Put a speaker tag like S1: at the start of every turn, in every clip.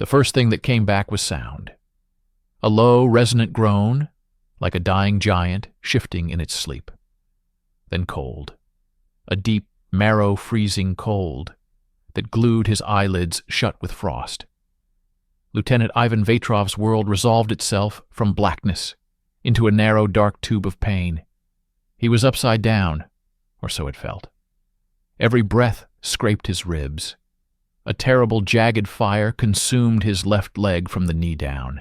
S1: The first thing that came back was sound. A low, resonant groan, like a dying giant shifting in its sleep. Then cold. A deep, marrow-freezing cold that glued his eyelids shut with frost. Lieutenant Ivan Vetrov's world resolved itself from blackness into a narrow, dark tube of pain. He was upside down, or so it felt. Every breath scraped his ribs. A terrible, jagged fire consumed his left leg from the knee down.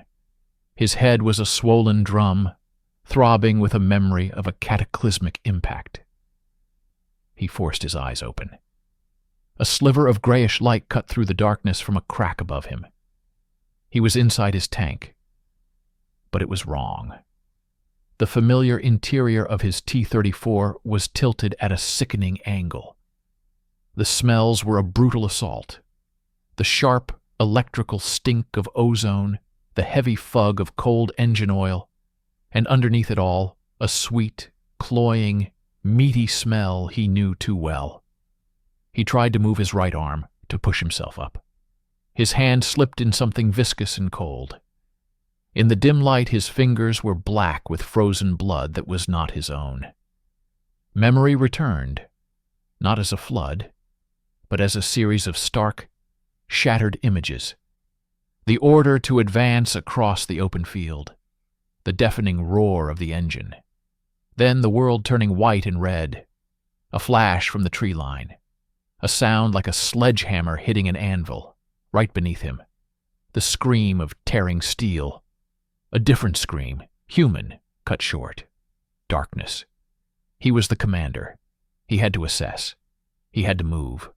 S1: His head was a swollen drum, throbbing with a memory of a cataclysmic impact. He forced his eyes open. A sliver of grayish light cut through the darkness from a crack above him. He was inside his tank. But it was wrong. The familiar interior of his T-34 was tilted at a sickening angle. The smells were a brutal assault. The sharp, electrical stink of ozone, the heavy fug of cold engine oil, and underneath it all, a sweet, cloying, meaty smell he knew too well. He tried to move his right arm, to push himself up. His hand slipped in something viscous and cold. In the dim light, his fingers were black with frozen blood that was not his own. Memory returned, not as a flood, but as a series of stark, shattered images. The order to advance across the open field, the deafening roar of the engine. Then the world turning white and red, a flash from the tree line, a sound like a sledgehammer hitting an anvil, right beneath him, the scream of tearing steel. A different scream, human, cut short. Darkness. He was the commander. He had to assess. He had to move.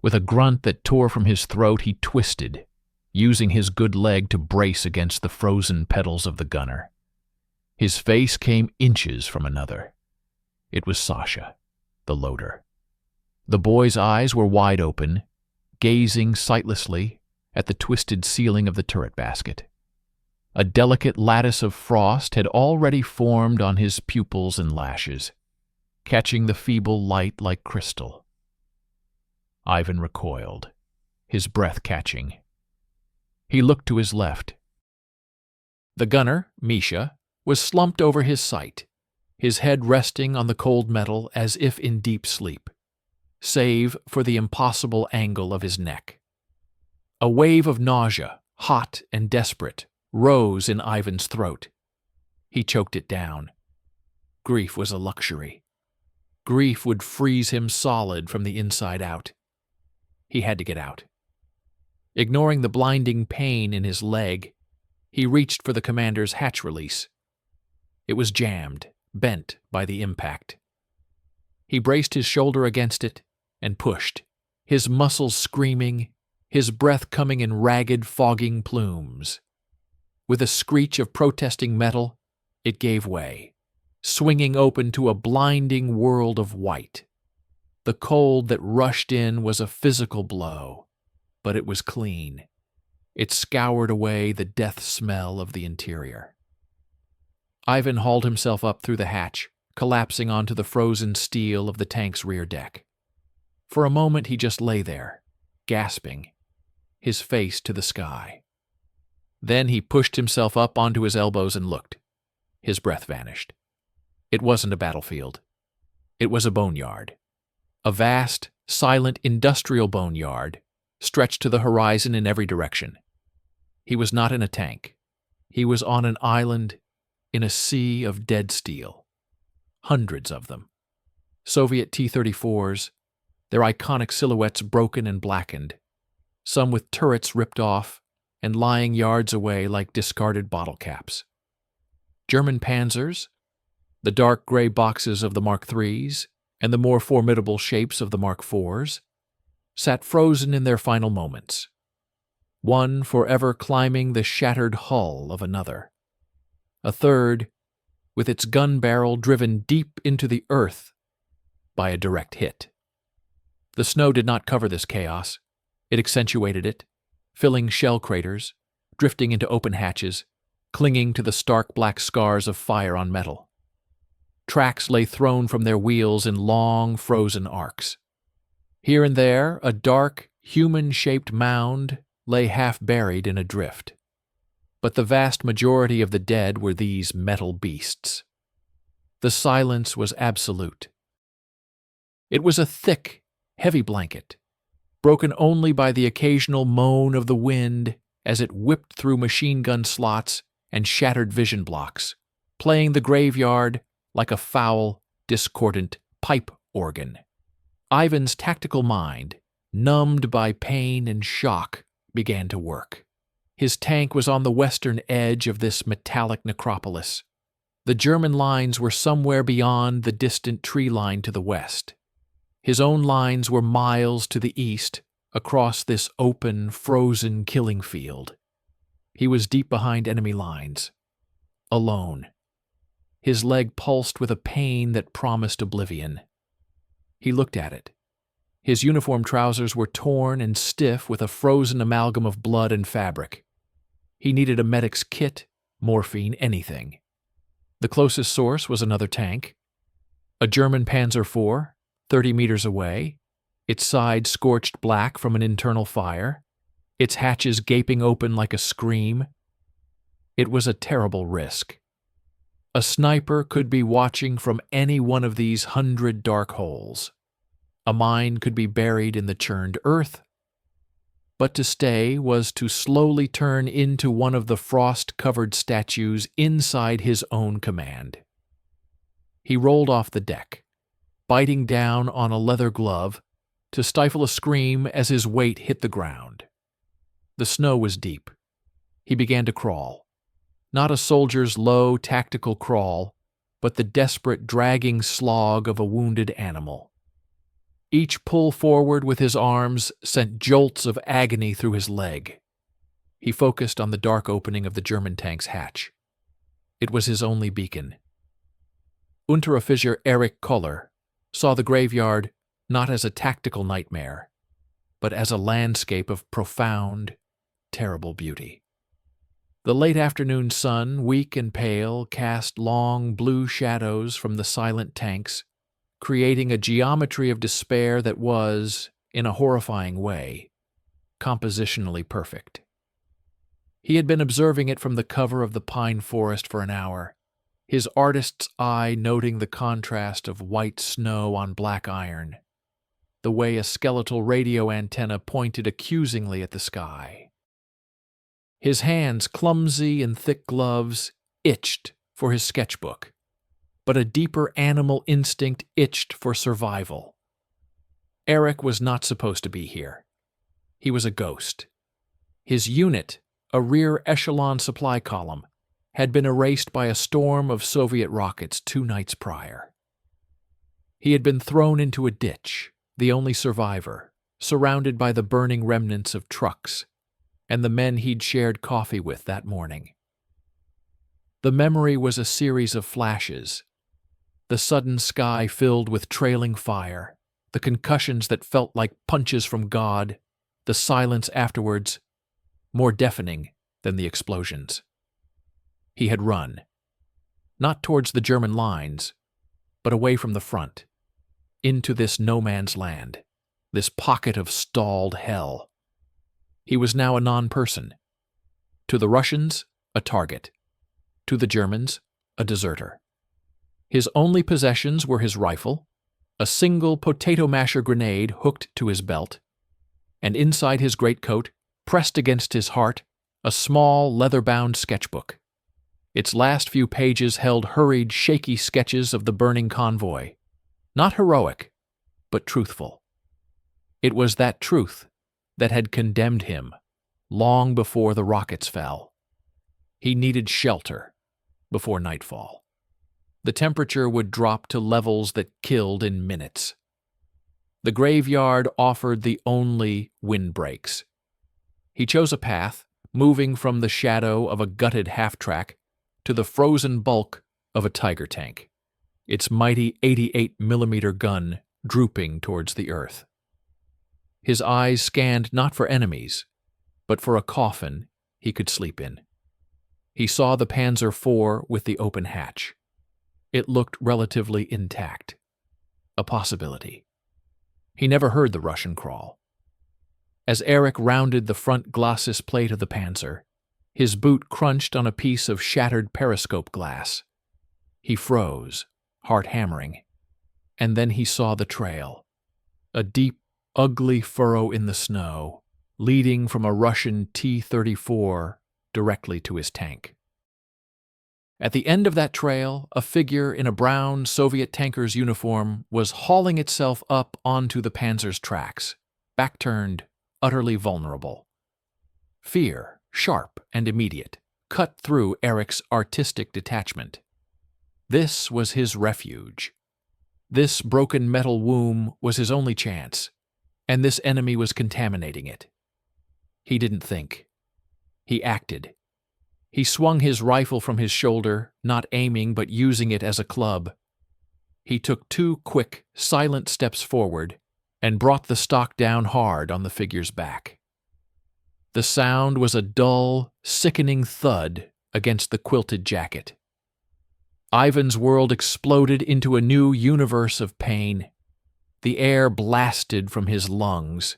S1: With a grunt that tore from his throat, he twisted, using his good leg to brace against the frozen pedals of the gunner. His face came inches from another. It was Sasha, the loader. The boy's eyes were wide open, gazing sightlessly at the twisted ceiling of the turret basket. A delicate lattice of frost had already formed on his pupils and lashes, catching the feeble light like crystal. Ivan recoiled, his breath catching. He looked to his left. The gunner, Misha, was slumped over his sight, his head resting on the cold metal as if in deep sleep, save for the impossible angle of his neck. A wave of nausea, hot and desperate, rose in Ivan's throat. He choked it down. Grief was a luxury. Grief would freeze him solid from the inside out. He had to get out. Ignoring the blinding pain in his leg, he reached for the commander's hatch release. It was jammed, bent by the impact. He braced his shoulder against it and pushed, his muscles screaming, his breath coming in ragged, fogging plumes. With a screech of protesting metal, it gave way, swinging open to a blinding world of white. The cold that rushed in was a physical blow, but it was clean. It scoured away the death smell of the interior. Ivan hauled himself up through the hatch, collapsing onto the frozen steel of the tank's rear deck. For a moment he just lay there, gasping, his face to the sky. Then he pushed himself up onto his elbows and looked. His breath vanished. It wasn't a battlefield. It was a boneyard. A vast, silent industrial boneyard, stretched to the horizon in every direction. He was not in a tank. He was on an island in a sea of dead steel. Hundreds of them. Soviet T-34s, their iconic silhouettes broken and blackened, some with turrets ripped off and lying yards away like discarded bottle caps. German Panzers, the dark gray boxes of the Mark IIIs, and the more formidable shapes of the Mark IVs, sat frozen in their final moments, one forever climbing the shattered hull of another, a third with its gun barrel driven deep into the earth by a direct hit. The snow did not cover this chaos. It accentuated it, filling shell craters, drifting into open hatches, clinging to the stark black scars of fire on metal. Tracks lay thrown from their wheels in long, frozen arcs. Here and there, a dark, human-shaped mound lay half buried in a drift, but the vast majority of the dead were these metal beasts. The silence was absolute. It was a thick, heavy blanket, broken only by the occasional moan of the wind as it whipped through machine gun slots and shattered vision blocks, playing the graveyard like a foul, discordant pipe organ. Ivan's tactical mind, numbed by pain and shock, began to work. His tank was on the western edge of this metallic necropolis. The German lines were somewhere beyond the distant tree line to the west. His own lines were miles to the east, across this open, frozen killing field. He was deep behind enemy lines, alone. His leg pulsed with a pain that promised oblivion. He looked at it. His uniform trousers were torn and stiff with a frozen amalgam of blood and fabric. He needed a medic's kit, morphine, anything. The closest source was another tank. A German Panzer IV, 30 meters away, its side scorched black from an internal fire, its hatches gaping open like a scream. It was a terrible risk. A sniper could be watching from any one of these 100 dark holes. A mine could be buried in the churned earth. But to stay was to slowly turn into one of the frost-covered statues inside his own command. He rolled off the deck, biting down on a leather glove to stifle a scream as his weight hit the ground. The snow was deep. He began to crawl. Not a soldier's low, tactical crawl, but the desperate, dragging slog of a wounded animal. Each pull forward with his arms sent jolts of agony through his leg. He focused on the dark opening of the German tank's hatch. It was his only beacon. Unteroffizier Erich Koller saw the graveyard not as a tactical nightmare, but as a landscape of profound, terrible beauty. The late afternoon sun, weak and pale, cast long blue shadows from the silent tanks, creating a geometry of despair that was, in a horrifying way, compositionally perfect. He had been observing it from the cover of the pine forest for an hour, his artist's eye noting the contrast of white snow on black iron, the way a skeletal radio antenna pointed accusingly at the sky. His hands, clumsy in thick gloves, itched for his sketchbook, but a deeper animal instinct itched for survival. Eric was not supposed to be here. He was a ghost. His unit, a rear echelon supply column, had been erased by a storm of Soviet rockets 2 nights prior. He had been thrown into a ditch, the only survivor, surrounded by the burning remnants of trucks and the men he'd shared coffee with that morning. The memory was a series of flashes. The sudden sky filled with trailing fire, the concussions that felt like punches from God, the silence afterwards, more deafening than the explosions. He had run, not towards the German lines, but away from the front, into this no-man's land, this pocket of stalled hell. He was now a non-person. To the Russians, a target. To the Germans, a deserter. His only possessions were his rifle, a single potato masher grenade hooked to his belt, and inside his greatcoat, pressed against his heart, a small leather-bound sketchbook. Its last few pages held hurried, shaky sketches of the burning convoy. Not heroic, but truthful. It was that truth that had condemned him long before the rockets fell. He needed shelter before nightfall. The temperature would drop to levels that killed in minutes. The graveyard offered the only windbreaks. He chose a path, moving from the shadow of a gutted half-track to the frozen bulk of a Tiger tank, its mighty 88mm gun drooping towards the earth. His eyes scanned not for enemies, but for a coffin he could sleep in. He saw the Panzer IV with the open hatch. It looked relatively intact. A possibility. He never heard the Russian crawl. As Eric rounded the front glacis plate of the Panzer, his boot crunched on a piece of shattered periscope glass. He froze, heart hammering, and then he saw the trail. A deep, ugly furrow in the snow, leading from a Russian T-34 directly to his tank. At the end of that trail, a figure in a brown Soviet tanker's uniform was hauling itself up onto the Panzer's tracks, back-turned, utterly vulnerable. Fear, sharp and immediate, cut through Eric's artistic detachment. This was his refuge. This broken metal womb was his only chance, and this enemy was contaminating it. He didn't think. He acted. He swung his rifle from his shoulder, not aiming but using it as a club. He took 2 quick, silent steps forward and brought the stock down hard on the figure's back. The sound was a dull, sickening thud against the quilted jacket. Ivan's world exploded into a new universe of pain. The air blasted from his lungs.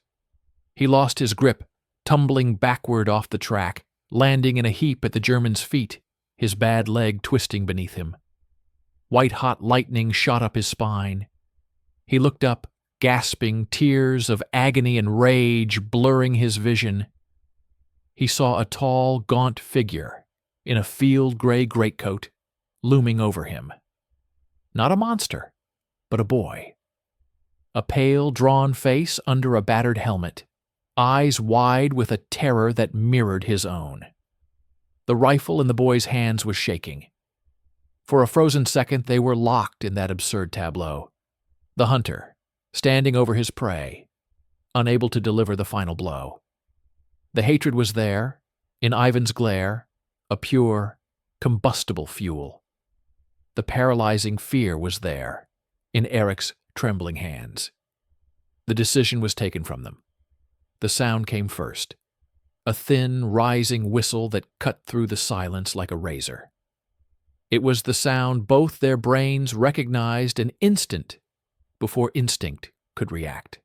S1: He lost his grip, tumbling backward off the track, landing in a heap at the German's feet, his bad leg twisting beneath him. White-hot lightning shot up his spine. He looked up, gasping, tears of agony and rage blurring his vision. He saw a tall, gaunt figure in a field-gray greatcoat looming over him. Not a monster, but a boy. A pale, drawn face under a battered helmet, eyes wide with a terror that mirrored his own. The rifle in the boy's hands was shaking. For a frozen second they were locked in that absurd tableau. The hunter, standing over his prey, unable to deliver the final blow. The hatred was there, in Ivan's glare, a pure, combustible fuel. The paralyzing fear was there, in Eric's trembling hands. The decision was taken from them. The sound came first, a thin, rising whistle that cut through the silence like a razor. It was the sound both their brains recognized an instant before instinct could react.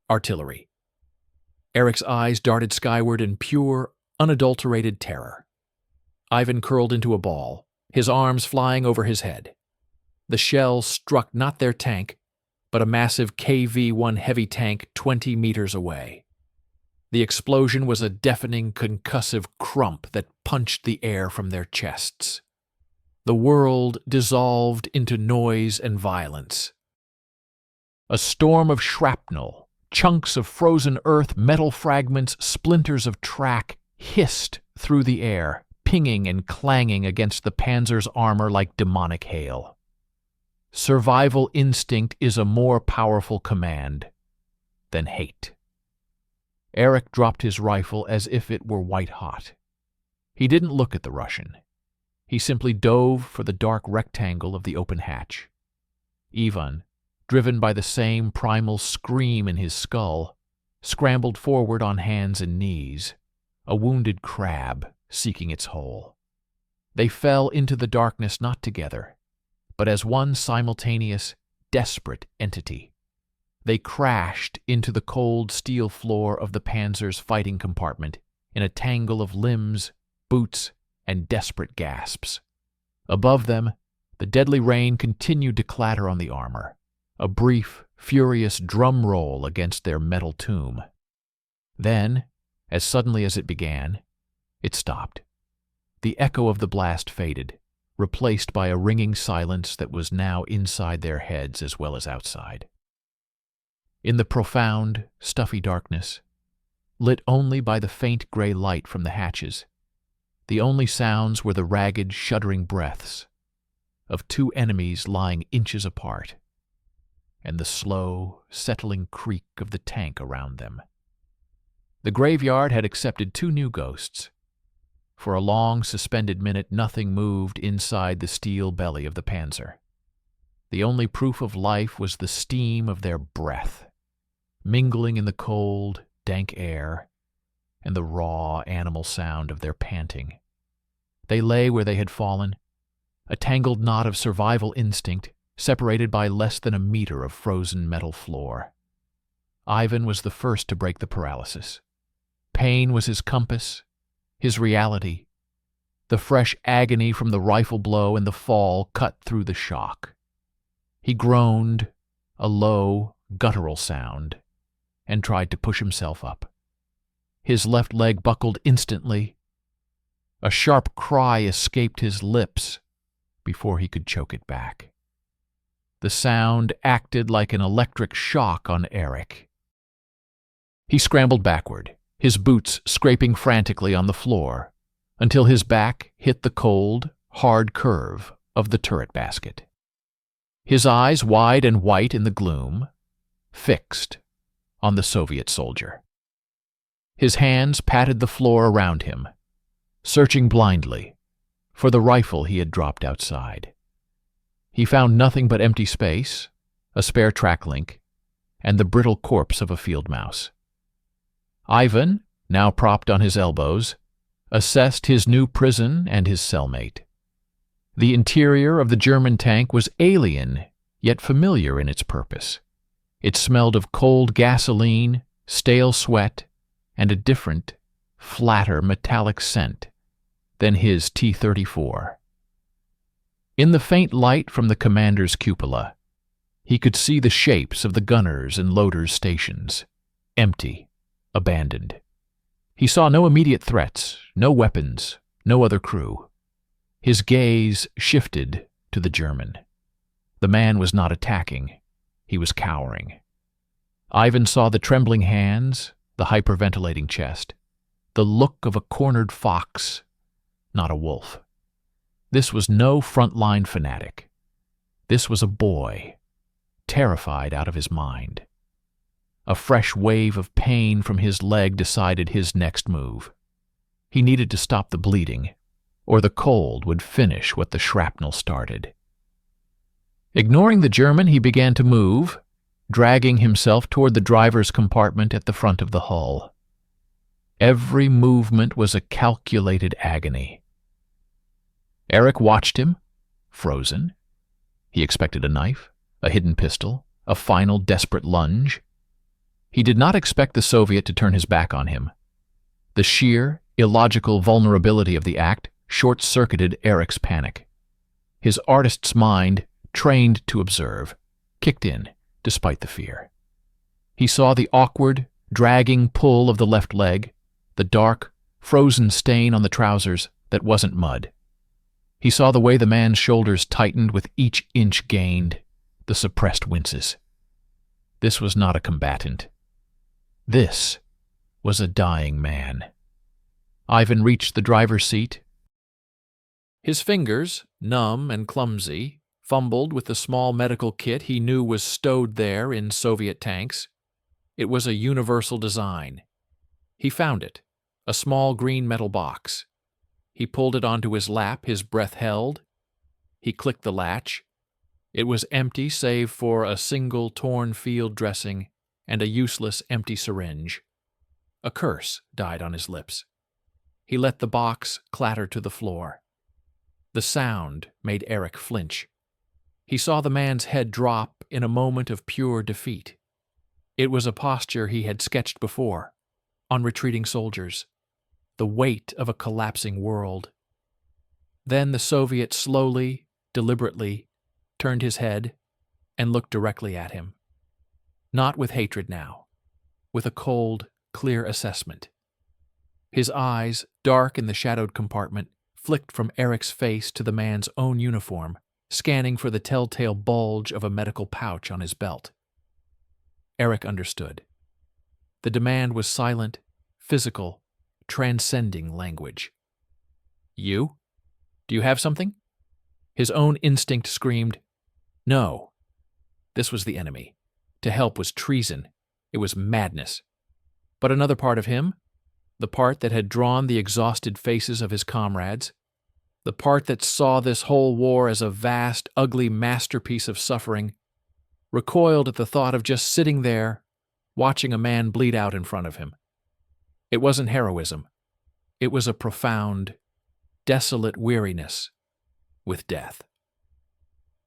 S1: Artillery. Eric's eyes darted skyward in pure, unadulterated terror. Ivan curled into a ball, his arms flying over his head. The shell struck not their tank, but a massive KV-1 heavy tank 20 meters away. The explosion was a deafening, concussive crump that punched the air from their chests. The world dissolved into noise and violence. A storm of shrapnel, chunks of frozen earth, metal fragments, splinters of track hissed through the air, pinging and clanging against the Panzer's armor like demonic hail. Survival instinct is a more powerful command than hate. Eric dropped his rifle as if it were white-hot. He didn't look at the Russian. He simply dove for the dark rectangle of the open hatch. Ivan, driven by the same primal scream in his skull, scrambled forward on hands and knees, a wounded crab seeking its hole. They fell into the darkness not together, but as one simultaneous, desperate entity. They crashed into the cold steel floor of the Panzer's fighting compartment in a tangle of limbs, boots, and desperate gasps. Above them, the deadly rain continued to clatter on the armor, a brief, furious drum roll against their metal tomb. Then, as suddenly as it began, it stopped. The echo of the blast faded, replaced by a ringing silence that was now inside their heads as well as outside. In the profound, stuffy darkness, lit only by the faint gray light from the hatches, the only sounds were the ragged, shuddering breaths of 2 enemies lying inches apart, and the slow, settling creak of the tank around them. The graveyard had accepted 2 new ghosts. For a long, suspended minute, nothing moved inside the steel belly of the Panzer. The only proof of life was the steam of their breath, mingling in the cold, dank air, and the raw, animal sound of their panting. They lay where they had fallen, a tangled knot of survival instinct, separated by less than a meter of frozen metal floor. Ivan was the first to break the paralysis. Pain was his compass, his reality. The fresh agony from the rifle blow and the fall cut through the shock. He groaned, a low, guttural sound, and tried to push himself up. His left leg buckled instantly. A sharp cry escaped his lips before he could choke it back. The sound acted like an electric shock on Eric. He scrambled backward, his boots scraping frantically on the floor, until his back hit the cold, hard curve of the turret basket. His eyes, wide and white in the gloom, fixed on the Soviet soldier. His hands patted the floor around him, searching blindly for the rifle he had dropped outside. He found nothing but empty space, a spare track link, and the brittle corpse of a field mouse. Ivan, now propped on his elbows, assessed his new prison and his cellmate. The interior of the German tank was alien, yet familiar in its purpose. It smelled of cold gasoline, stale sweat, and a different, flatter metallic scent than his T-34. In the faint light from the commander's cupola, he could see the shapes of the gunners' and loaders' stations, empty, abandoned. He saw no immediate threats, no weapons, no other crew. His gaze shifted to the German. The man was not attacking. He was cowering. Ivan saw the trembling hands, the hyperventilating chest, the look of a cornered fox, not a wolf. This was no frontline fanatic. This was a boy, terrified out of his mind. A fresh wave of pain from his leg decided his next move. He needed to stop the bleeding, or the cold would finish what the shrapnel started. Ignoring the German, he began to move, dragging himself toward the driver's compartment at the front of the hull. Every movement was a calculated agony. Eric watched him, frozen. He expected a knife, a hidden pistol, a final desperate lunge. He did not expect the Soviet to turn his back on him. The sheer, illogical vulnerability of the act short-circuited Eric's panic. His artist's mind, trained to observe, kicked in despite the fear. He saw the awkward, dragging pull of the left leg, the dark, frozen stain on the trousers that wasn't mud. He saw the way the man's shoulders tightened with each inch gained, the suppressed winces. This was not a combatant. This was a dying man. Ivan reached the driver's seat. His fingers, numb and clumsy, fumbled with the small medical kit he knew was stowed there in Soviet tanks. It was a universal design. He found it, a small green metal box. He pulled it onto his lap, his breath held. He clicked the latch. It was empty save for a single torn field dressing and a useless empty syringe. A curse died on his lips. He let the box clatter to the floor. The sound made Eric flinch. He saw the man's head drop in a moment of pure defeat. It was a posture he had sketched before, on retreating soldiers, the weight of a collapsing world. Then the Soviet slowly, deliberately, turned his head and looked directly at him. Not with hatred now, with a cold, clear assessment. His eyes, dark in the shadowed compartment, flicked from Eric's face to the man's own uniform, scanning for the telltale bulge of a medical pouch on his belt. Eric understood. The demand was silent, physical, transcending language. You? Do you have something? His own instinct screamed, no. This was the enemy. To help was treason. It was madness. But another part of him, the part that had drawn the exhausted faces of his comrades, the part that saw this whole war as a vast, ugly masterpiece of suffering, recoiled at the thought of just sitting there, watching a man bleed out in front of him. It wasn't heroism. It was a profound, desolate weariness with death.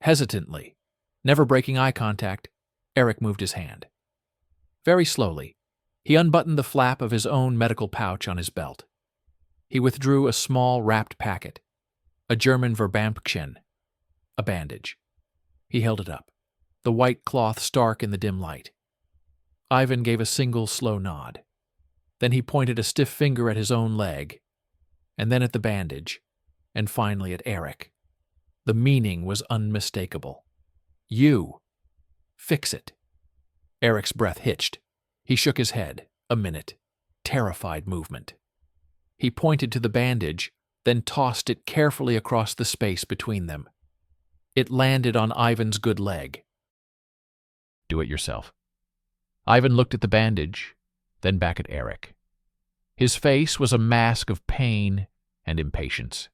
S1: Hesitantly, never breaking eye contact, Eric moved his hand. Very slowly, he unbuttoned the flap of his own medical pouch on his belt. He withdrew a small wrapped packet, a German Verbampchen, a bandage. He held it up, the white cloth stark in the dim light. Ivan gave a single slow nod. Then he pointed a stiff finger at his own leg, and then at the bandage, and finally at Eric. The meaning was unmistakable. You. Fix it. Eric's breath hitched. He shook his head. A minute. Terrified movement. He pointed to the bandage, then tossed it carefully across the space between them. It landed on Ivan's good leg. Do it yourself. Ivan looked at the bandage, then back at Eric. His face was a mask of pain and impatience.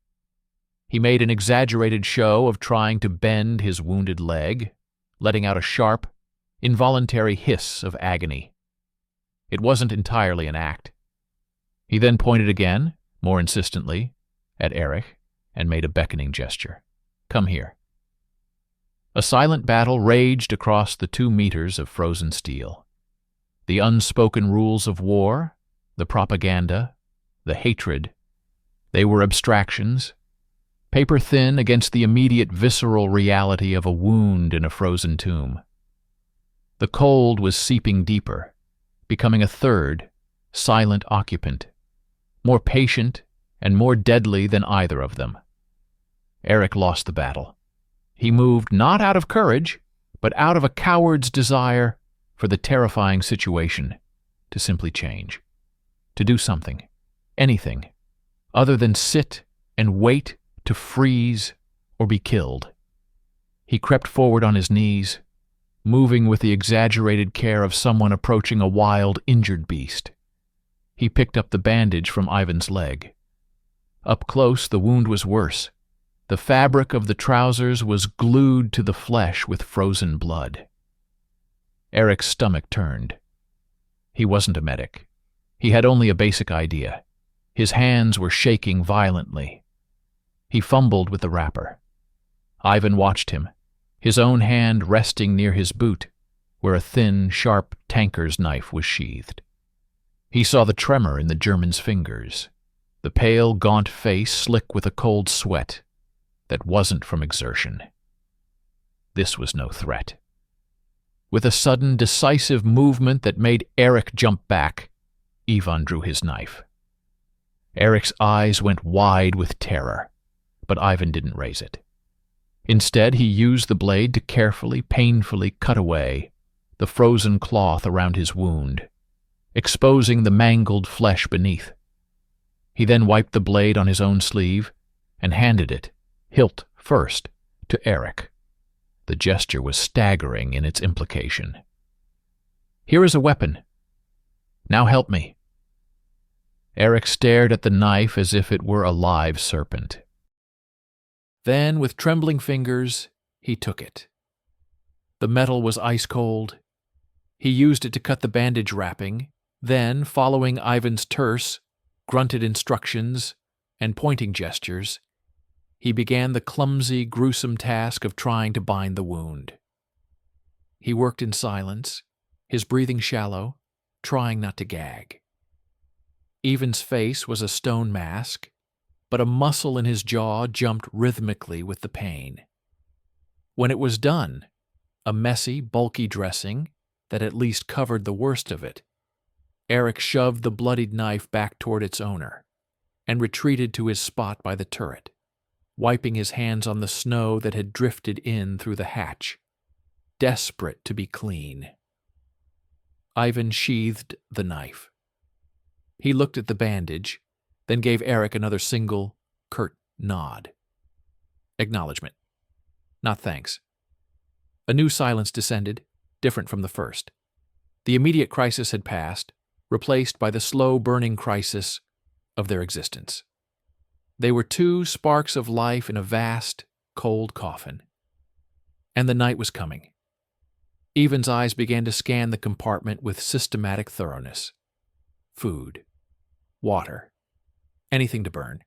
S1: He made an exaggerated show of trying to bend his wounded leg, letting out a sharp, involuntary hiss of agony. It wasn't entirely an act. He then pointed again, more insistently, at Eric and made a beckoning gesture. Come here. A silent battle raged across the 2 meters of frozen steel. The unspoken rules of war, the propaganda, the hatred, they were abstractions, paper-thin against the immediate visceral reality of a wound in a frozen tomb. The cold was seeping deeper, becoming a third, silent occupant, more patient and more deadly than either of them. Eric lost the battle. He moved not out of courage, but out of a coward's desire for the terrifying situation to simply change, to do something, anything, other than sit and wait to freeze or be killed. He crept forward on his knees, moving with the exaggerated care of someone approaching a wild, injured beast. He picked up the bandage from Ivan's leg. Up close, the wound was worse. The fabric of the trousers was glued to the flesh with frozen blood. Eric's stomach turned. He wasn't a medic. He had only a basic idea. His hands were shaking violently. He fumbled with the wrapper. Ivan watched him, his own hand resting near his boot, where a thin, sharp tanker's knife was sheathed. He saw the tremor in the German's fingers, the pale, gaunt face slick with a cold sweat that wasn't from exertion. This was no threat. With a sudden, decisive movement that made Eric jump back, Ivan drew his knife. Eric's eyes went wide with terror, but Ivan didn't raise it. Instead, he used the blade to carefully, painfully cut away the frozen cloth around his wound, exposing the mangled flesh beneath. He then wiped the blade on his own sleeve and handed it, hilt first, to Eric. The gesture was staggering in its implication. Here is a weapon. Now help me. Eric stared at the knife as if it were a live serpent. Then, with trembling fingers, he took it. The metal was ice cold. He used it to cut the bandage wrapping, then, following Ivan's terse, grunted instructions and pointing gestures, he began the clumsy, gruesome task of trying to bind the wound. He worked in silence, his breathing shallow, trying not to gag. Ivan's face was a stone mask, but a muscle in his jaw jumped rhythmically with the pain. When it was done, a messy, bulky dressing that at least covered the worst of it, Eric shoved the bloodied knife back toward its owner and retreated to his spot by the turret, wiping his hands on the snow that had drifted in through the hatch, desperate to be clean. Ivan sheathed the knife. He looked at the bandage, then gave Eric another single, curt nod. Acknowledgement. Not thanks. A new silence descended, different from the first. The immediate crisis had passed, replaced by the slow-burning crisis of their existence. They were 2 sparks of life in a vast, cold coffin. And the night was coming. Ivan's eyes began to scan the compartment with systematic thoroughness. Food. Water. Anything to burn.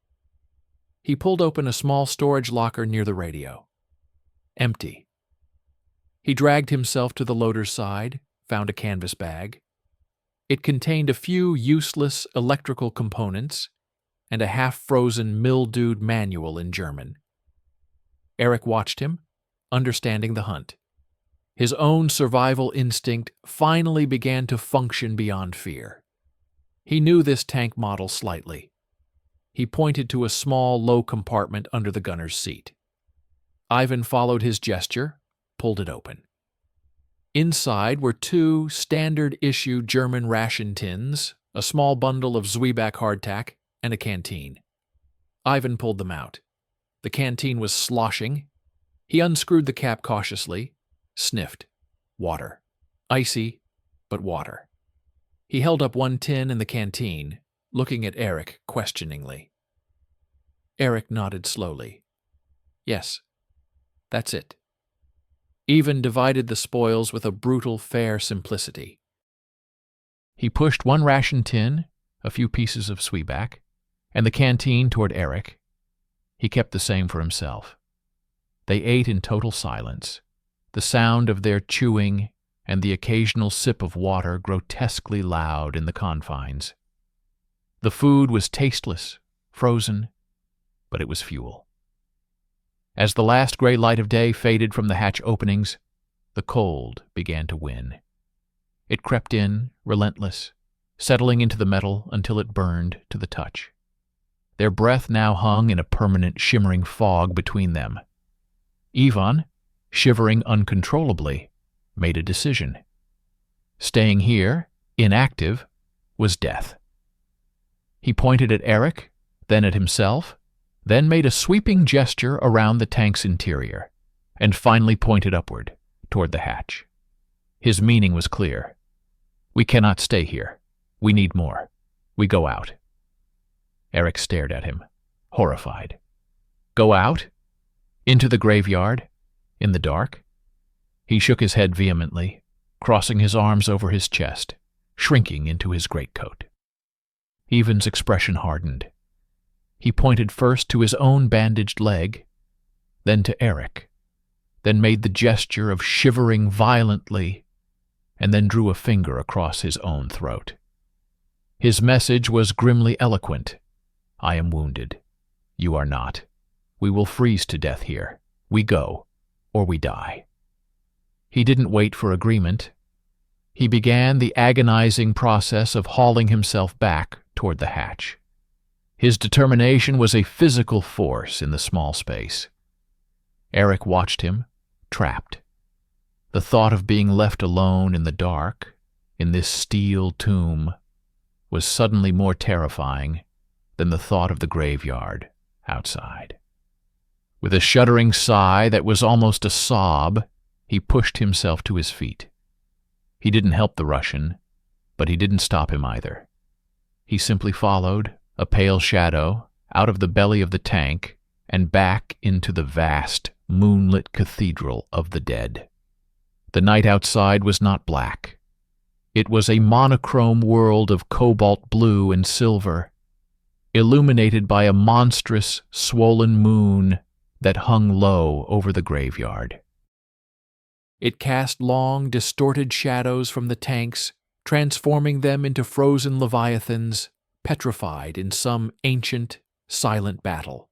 S1: He pulled open a small storage locker near the radio. Empty. He dragged himself to the loader's side, found a canvas bag, It contained a few useless electrical components and a half-frozen, mildewed manual in German. Eric watched him, understanding the hunt. His own survival instinct finally began to function beyond fear. He knew this tank model slightly. He pointed to a small, low compartment under the gunner's seat. Ivan followed his gesture, pulled it open. Inside were 2 standard-issue German ration tins, a small bundle of Zwieback hardtack, and a canteen. Ivan pulled them out. The canteen was sloshing. He unscrewed the cap cautiously, sniffed. Water. Icy, but water. He held up one tin in the canteen, looking at Eric questioningly. Eric nodded slowly. Yes, that's it. Ivan divided the spoils with a brutal, fair simplicity. He pushed one ration tin, a few pieces of Zwieback, and the canteen toward Eric. He kept the same for himself. They ate in total silence, the sound of their chewing and the occasional sip of water grotesquely loud in the confines. The food was tasteless, frozen, but it was fuel. As the last gray light of day faded from the hatch openings, the cold began to win. It crept in, relentless, settling into the metal until it burned to the touch. Their breath now hung in a permanent shimmering fog between them. Ivan, shivering uncontrollably, made a decision. Staying here, inactive, was death. He pointed at Eric, then at himself, then made a sweeping gesture around the tank's interior, and finally pointed upward, toward the hatch. His meaning was clear. We cannot stay here. We need more. We go out. Eric stared at him, horrified. Go out? Into the graveyard? In the dark? He shook his head vehemently, crossing his arms over his chest, shrinking into his greatcoat. Ivan's expression hardened. He pointed first to his own bandaged leg, then to Eric, then made the gesture of shivering violently, and then drew a finger across his own throat. His message was grimly eloquent. I am wounded. You are not. We will freeze to death here. We go, or we die. He didn't wait for agreement. He began the agonizing process of hauling himself back toward the hatch. His determination was a physical force in the small space. Eric watched him, trapped. The thought of being left alone in the dark, in this steel tomb, was suddenly more terrifying than the thought of the graveyard outside. With a shuddering sigh that was almost a sob, he pushed himself to his feet. He didn't help the Russian, but he didn't stop him either. He simply followed, a pale shadow, out of the belly of the tank and back into the vast, moonlit cathedral of the dead. The night outside was not black. It was a monochrome world of cobalt blue and silver, illuminated by a monstrous, swollen moon that hung low over the graveyard. It cast long, distorted shadows from the tanks, transforming them into frozen leviathans, petrified in some ancient, silent battle.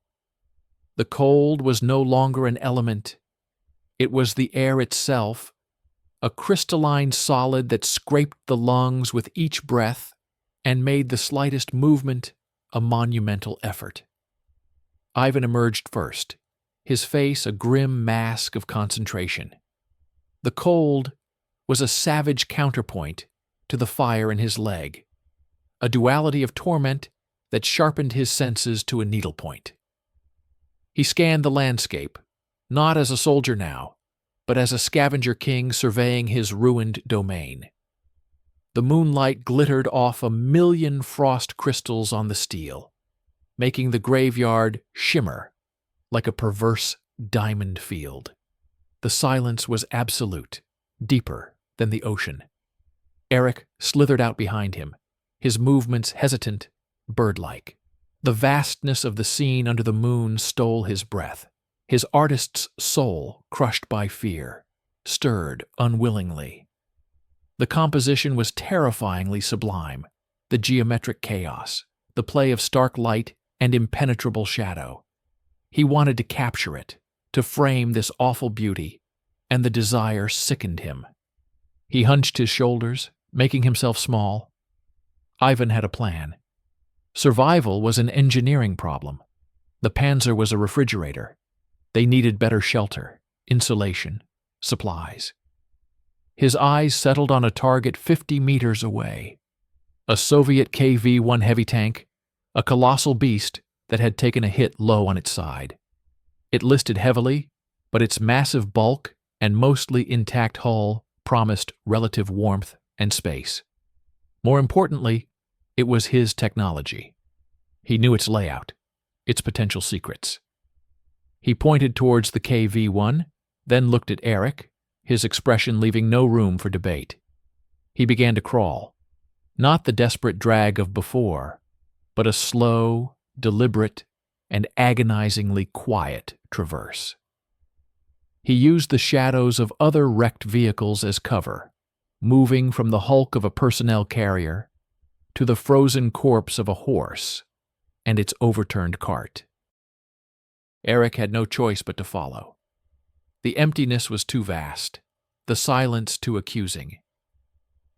S1: The cold was no longer an element. It was the air itself, a crystalline solid that scraped the lungs with each breath and made the slightest movement a monumental effort. Ivan emerged first, his face a grim mask of concentration. The cold was a savage counterpoint to the fire in his leg, a duality of torment that sharpened his senses to a needlepoint. He scanned the landscape, not as a soldier now, but as a scavenger king surveying his ruined domain. The moonlight glittered off 1,000,000 frost crystals on the steel, making the graveyard shimmer like a perverse diamond field. The silence was absolute, deeper than the ocean. Eric slithered out behind him, his movements hesitant, bird-like. The vastness of the scene under the moon stole his breath, his artist's soul crushed by fear, stirred unwillingly. The composition was terrifyingly sublime, the geometric chaos, the play of stark light and impenetrable shadow. He wanted to capture it, to frame this awful beauty, and the desire sickened him. He hunched his shoulders, making himself small. Ivan had a plan. Survival was an engineering problem. The Panzer was a refrigerator. They needed better shelter, insulation, supplies. His eyes settled on a target 50 meters away. A Soviet KV-1 heavy tank, a colossal beast that had taken a hit low on its side. It listed heavily, but its massive bulk and mostly intact hull promised relative warmth and space. More importantly, it was his technology. He knew its layout, its potential secrets. He pointed towards the KV-1, then looked at Eric, his expression leaving no room for debate. He began to crawl, not the desperate drag of before, but a slow, deliberate, and agonizingly quiet traverse. He used the shadows of other wrecked vehicles as cover, moving from the hulk of a personnel carrier to the frozen corpse of a horse and its overturned cart. Eric had no choice but to follow. The emptiness was too vast, the silence too accusing.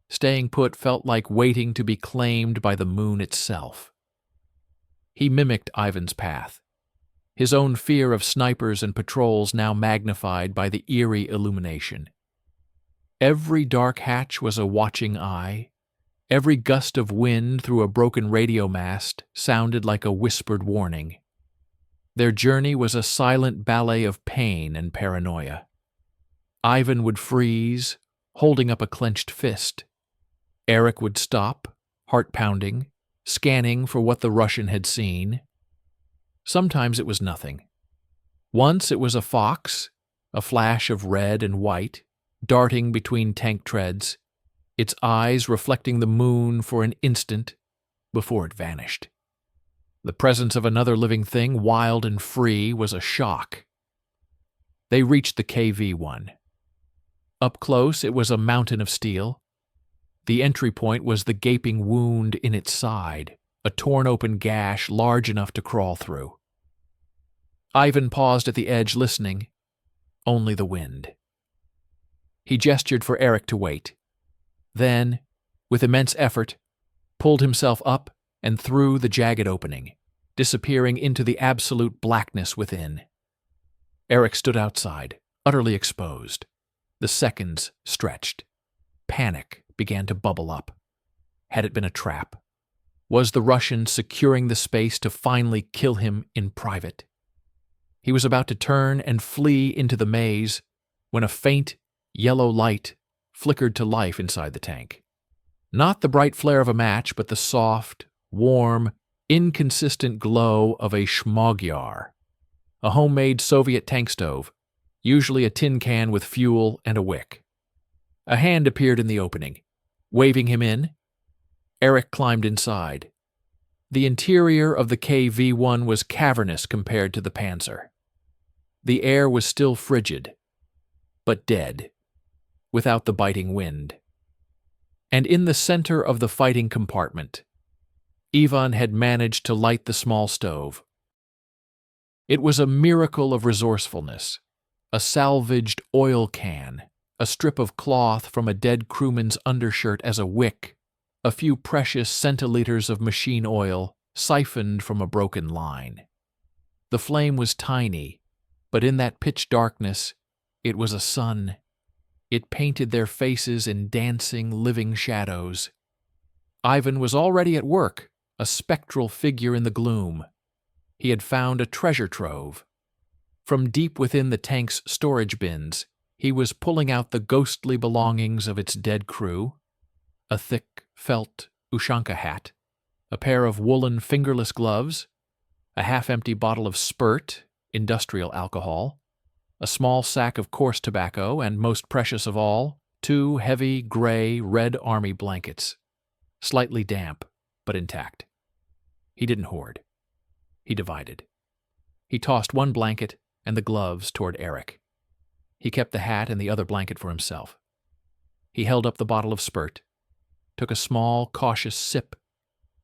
S1: Staying put felt like waiting to be claimed by the moon itself. He mimicked Ivan's path, his own fear of snipers and patrols now magnified by the eerie illumination. Every dark hatch was a watching eye. Every gust of wind through a broken radio mast sounded like a whispered warning. Their journey was a silent ballet of pain and paranoia. Ivan would freeze, holding up a clenched fist. Eric would stop, heart pounding, scanning for what the Russian had seen. Sometimes it was nothing. Once it was a fox, a flash of red and white, darting between tank treads, its eyes reflecting the moon for an instant before it vanished. The presence of another living thing, wild and free, was a shock. They reached the KV-1. Up close, it was a mountain of steel. The entry point was the gaping wound in its side, a torn-open gash large enough to crawl through. Ivan paused at the edge, listening. Only the wind. He gestured for Eric to wait. Then, with immense effort, pulled himself up and through the jagged opening, disappearing into the absolute blackness within. Eric stood outside, utterly exposed. The seconds stretched. Panic began to bubble up. Had it been a trap? Was the Russian securing the space to finally kill him in private? He was about to turn and flee into the maze when a faint, yellow light flickered to life inside the tank. Not the bright flare of a match, but the soft, warm, inconsistent glow of a shmogyar, a homemade Soviet tank stove, usually a tin can with fuel and a wick. A hand appeared in the opening, waving him in. Eric climbed inside. The interior of the KV-1 was cavernous compared to the Panzer. The air was still frigid, but dead, without the biting wind. And in the center of the fighting compartment, Ivan had managed to light the small stove. It was a miracle of resourcefulness, a salvaged oil can, a strip of cloth from a dead crewman's undershirt as a wick, a few precious centiliters of machine oil siphoned from a broken line. The flame was tiny, but in that pitch darkness, it was a sun. It painted their faces in dancing, living shadows. Ivan was already at work, a spectral figure in the gloom. He had found a treasure trove. From deep within the tank's storage bins, he was pulling out the ghostly belongings of its dead crew: a thick felt Ushanka hat, a pair of woolen fingerless gloves, a half-empty bottle of spurt, industrial alcohol, a small sack of coarse tobacco, and, most precious of all, 2 heavy, gray, Red Army blankets, slightly damp, but intact. He didn't hoard. He divided. He tossed one blanket and the gloves toward Eric. He kept the hat and the other blanket for himself. He held up the bottle of spurt, took a small, cautious sip,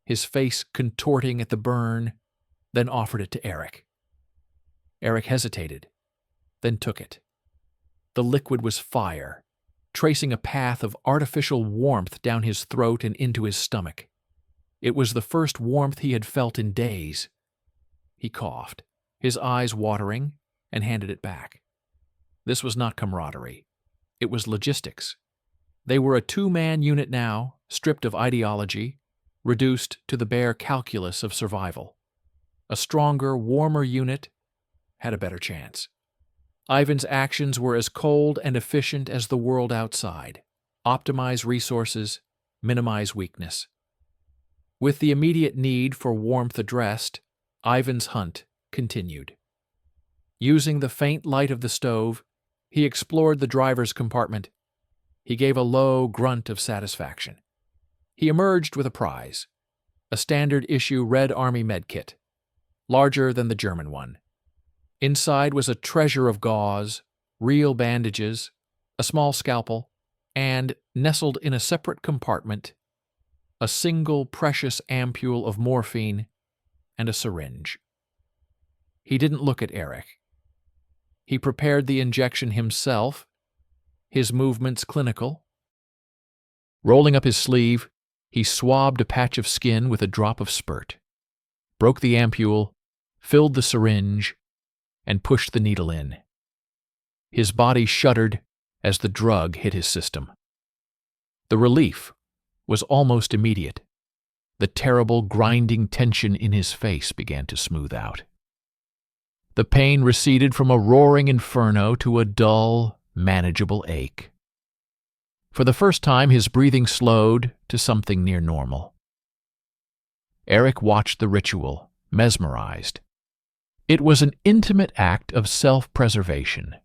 S1: his face contorting at the burn, then offered it to Eric. Eric hesitated, then took it. The liquid was fire, tracing a path of artificial warmth down his throat and into his stomach. It was the first warmth he had felt in days. He coughed, his eyes watering, and handed it back. This was not camaraderie. It was logistics. They were a two-man unit now, stripped of ideology, reduced to the bare calculus of survival. A stronger, warmer unit had a better chance. Ivan's actions were as cold and efficient as the world outside. Optimize resources, minimize weakness. With the immediate need for warmth addressed, Ivan's hunt continued. Using the faint light of the stove, he explored the driver's compartment. He gave a low grunt of satisfaction. He emerged with a prize, a standard-issue Red Army medkit, larger than the German one. Inside was a treasure of gauze, real bandages, a small scalpel, and, nestled in a separate compartment, a single precious ampule of morphine and a syringe. He didn't look at Eric. He prepared the injection himself, his movements clinical. Rolling up his sleeve, he swabbed a patch of skin with a drop of spurt, broke the ampule, filled the syringe, and pushed the needle in. His body shuddered as the drug hit his system. The relief was almost immediate. The terrible, grinding tension in his face began to smooth out. The pain receded from a roaring inferno to a dull, manageable ache. For the first time, his breathing slowed to something near normal. Eric watched the ritual, mesmerized. It was an intimate act of self-preservation,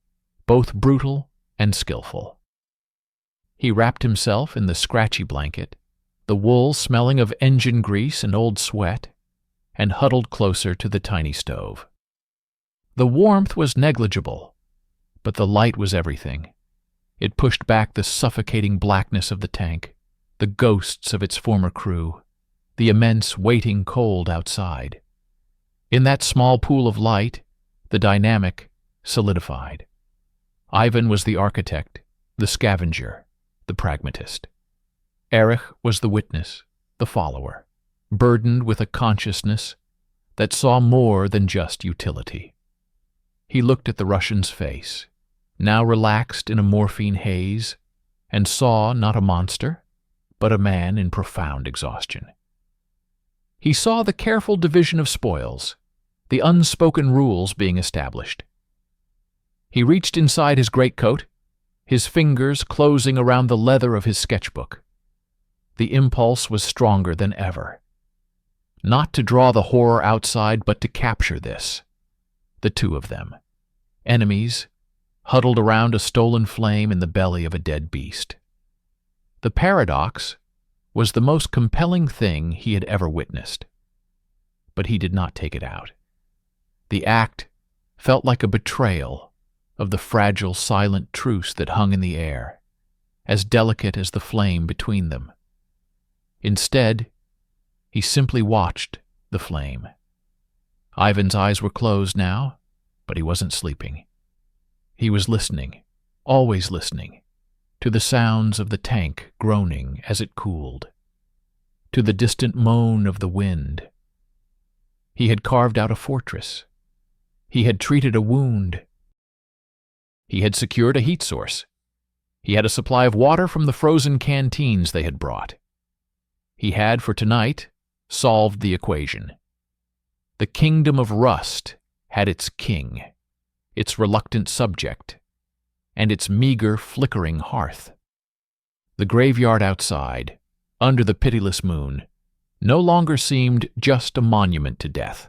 S1: both brutal and skillful. He wrapped himself in the scratchy blanket, the wool smelling of engine grease and old sweat, and huddled closer to the tiny stove. The warmth was negligible, but the light was everything. It pushed back the suffocating blackness of the tank, the ghosts of its former crew, the immense waiting cold outside. In that small pool of light, the dynamic solidified. Ivan was the architect, the scavenger, the pragmatist. Erich was the witness, the follower, burdened with a consciousness that saw more than just utility. He looked at the Russian's face, now relaxed in a morphine haze, and saw not a monster, but a man in profound exhaustion. He saw the careful division of spoils, the unspoken rules being established. He reached inside his greatcoat, his fingers closing around the leather of his sketchbook. The impulse was stronger than ever. Not to draw the horror outside, but to capture this. The two of them, enemies, huddled around a stolen flame in the belly of a dead beast. The paradox was the most compelling thing he had ever witnessed. But he did not take it out. The act felt like a betrayal of the fragile, silent truce that hung in the air, as delicate as the flame between them. Instead, he simply watched the flame. Ivan's eyes were closed now, but he wasn't sleeping. He was listening, always listening, to the sounds of the tank groaning as it cooled, to the distant moan of the wind. He had carved out a fortress. He had treated a wound. He had secured a heat source. He had a supply of water from the frozen canteens they had brought. He had, for tonight, solved the equation. The kingdom of rust had its king, its reluctant subject, and its meager, flickering hearth. The graveyard outside, under the pitiless moon, no longer seemed just a monument to death.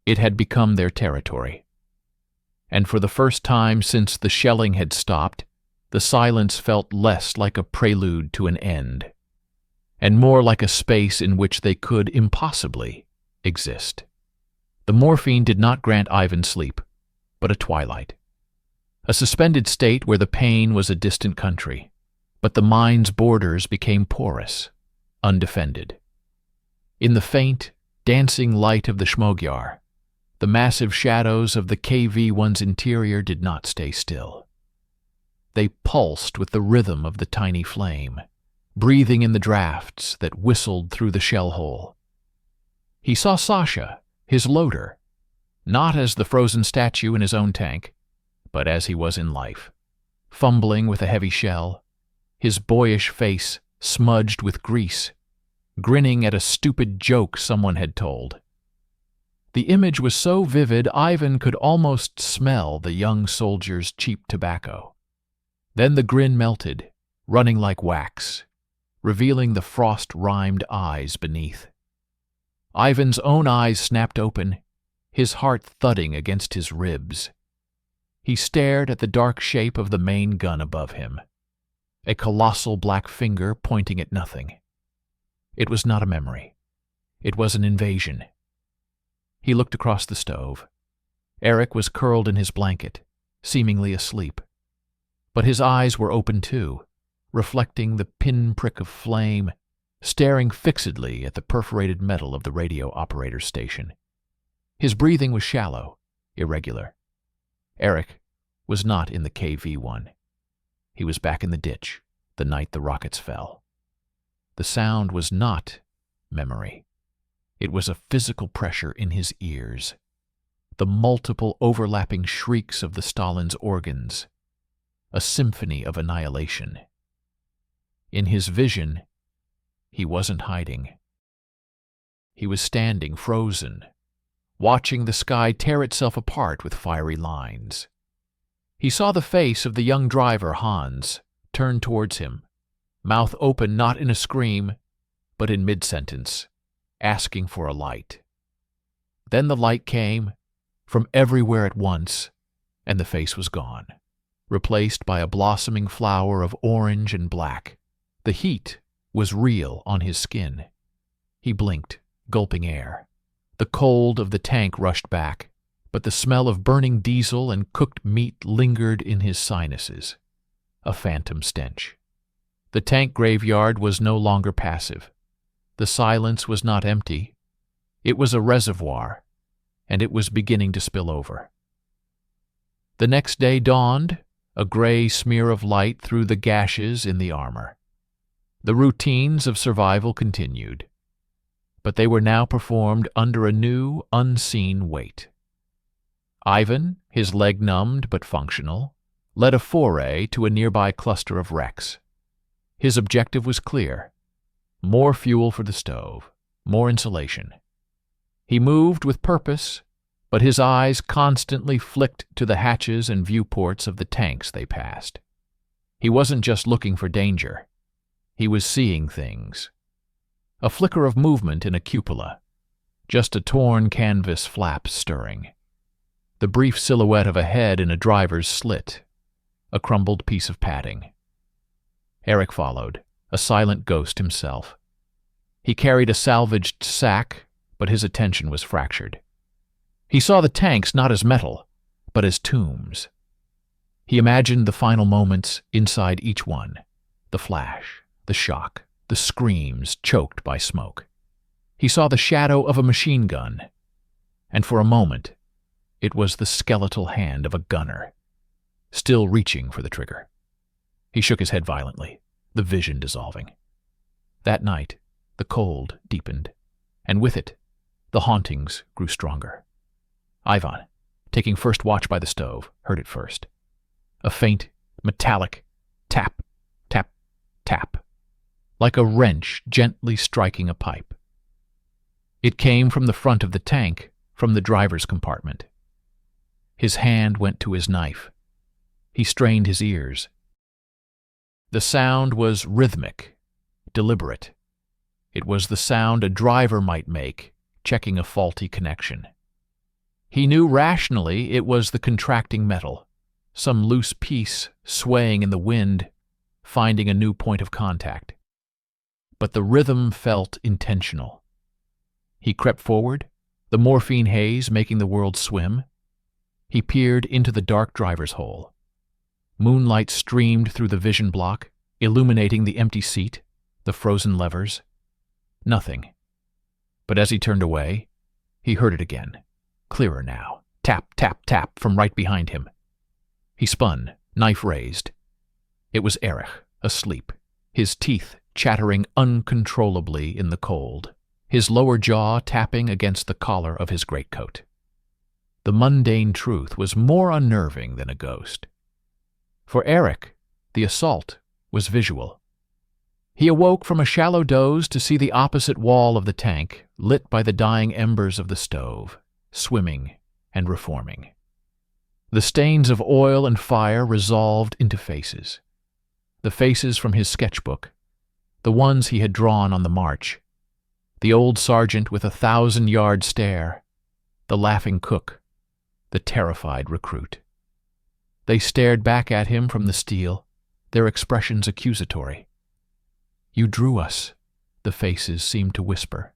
S1: It had become their territory. And for the first time since the shelling had stopped, the silence felt less like a prelude to an end, and more like a space in which they could impossibly exist. The morphine did not grant Ivan sleep, but a twilight. A suspended state where the pain was a distant country, but the mine's borders became porous, undefended. In the faint, dancing light of the Shmogyar, the massive shadows of the KV-1's interior did not stay still. They pulsed with the rhythm of the tiny flame, breathing in the drafts that whistled through the shell hole. He saw Sasha, his loader, not as the frozen statue in his own tank, but as he was in life, fumbling with a heavy shell, his boyish face smudged with grease, grinning at a stupid joke someone had told. The image was so vivid Ivan could almost smell the young soldier's cheap tobacco. Then the grin melted, running like wax, revealing the frost-rimed eyes beneath. Ivan's own eyes snapped open, his heart thudding against his ribs. He stared at the dark shape of the main gun above him, a colossal black finger pointing at nothing. It was not a memory. It was an invasion. He looked across the stove. Eric was curled in his blanket, seemingly asleep. But his eyes were open too, reflecting the pinprick of flame, staring fixedly at the perforated metal of the radio operator's station. His breathing was shallow, irregular. Eric was not in the KV-1. He was back in the ditch the night the rockets fell. The sound was not memory. It was a physical pressure in his ears, the multiple overlapping shrieks of the Stalin's organs, a symphony of annihilation. In his vision, he wasn't hiding. He was standing frozen, watching the sky tear itself apart with fiery lines. He saw the face of the young driver, Hans, turn towards him, mouth open not in a scream, but in mid-sentence, asking for a light. Then the light came, from everywhere at once, and the face was gone, replaced by a blossoming flower of orange and black. The heat was real on his skin. He blinked, gulping air. The cold of the tank rushed back, but the smell of burning diesel and cooked meat lingered in his sinuses, a phantom stench. The tank graveyard was no longer passive. The silence was not empty. It was a reservoir, and it was beginning to spill over. The next day dawned, a gray smear of light through the gashes in the armor. The routines of survival continued, but they were now performed under a new, unseen weight. Ivan, his leg numbed but functional, led a foray to a nearby cluster of wrecks. His objective was clear: more fuel for the stove, more insulation. He moved with purpose, but his eyes constantly flicked to the hatches and viewports of the tanks they passed. He wasn't just looking for danger. He was seeing things. A flicker of movement in a cupola, just a torn canvas flap stirring. The brief silhouette of a head in a driver's slit, a crumbled piece of padding. Eric followed, a silent ghost himself. He carried a salvaged sack, but his attention was fractured. He saw the tanks not as metal, but as tombs. He imagined the final moments inside each one, the flash, the shock, the screams choked by smoke. He saw the shadow of a machine gun, and for a moment, it was the skeletal hand of a gunner, still reaching for the trigger. He shook his head violently, the vision dissolving. That night, the cold deepened, and with it, the hauntings grew stronger. Ivan, taking first watch by the stove, heard it first. A faint, metallic tap, tap, tap, like a wrench gently striking a pipe. It came from the front of the tank, from the driver's compartment. His hand went to his knife. He strained his ears. The sound was rhythmic, deliberate. It was the sound a driver might make, checking a faulty connection. He knew rationally it was the contracting metal, some loose piece swaying in the wind, finding a new point of contact. But the rhythm felt intentional. He crept forward, the morphine haze making the world swim. He peered into the dark driver's hole. Moonlight streamed through the vision block, illuminating the empty seat, the frozen levers. Nothing. But as he turned away, he heard it again, clearer now. Tap, tap, tap from right behind him. He spun, knife raised. It was Erich, asleep, his teeth chattering uncontrollably in the cold, his lower jaw tapping against the collar of his greatcoat. The mundane truth was more unnerving than a ghost. For Erich, the assault was visual. He awoke from a shallow doze to see the opposite wall of the tank lit by the dying embers of the stove, swimming and reforming. The stains of oil and fire resolved into faces. The faces from his sketchbook, the ones he had drawn on the march. The old sergeant with a 1,000-yard stare, the laughing cook, the terrified recruit. They stared back at him from the steel, their expressions accusatory. "You drew us," the faces seemed to whisper.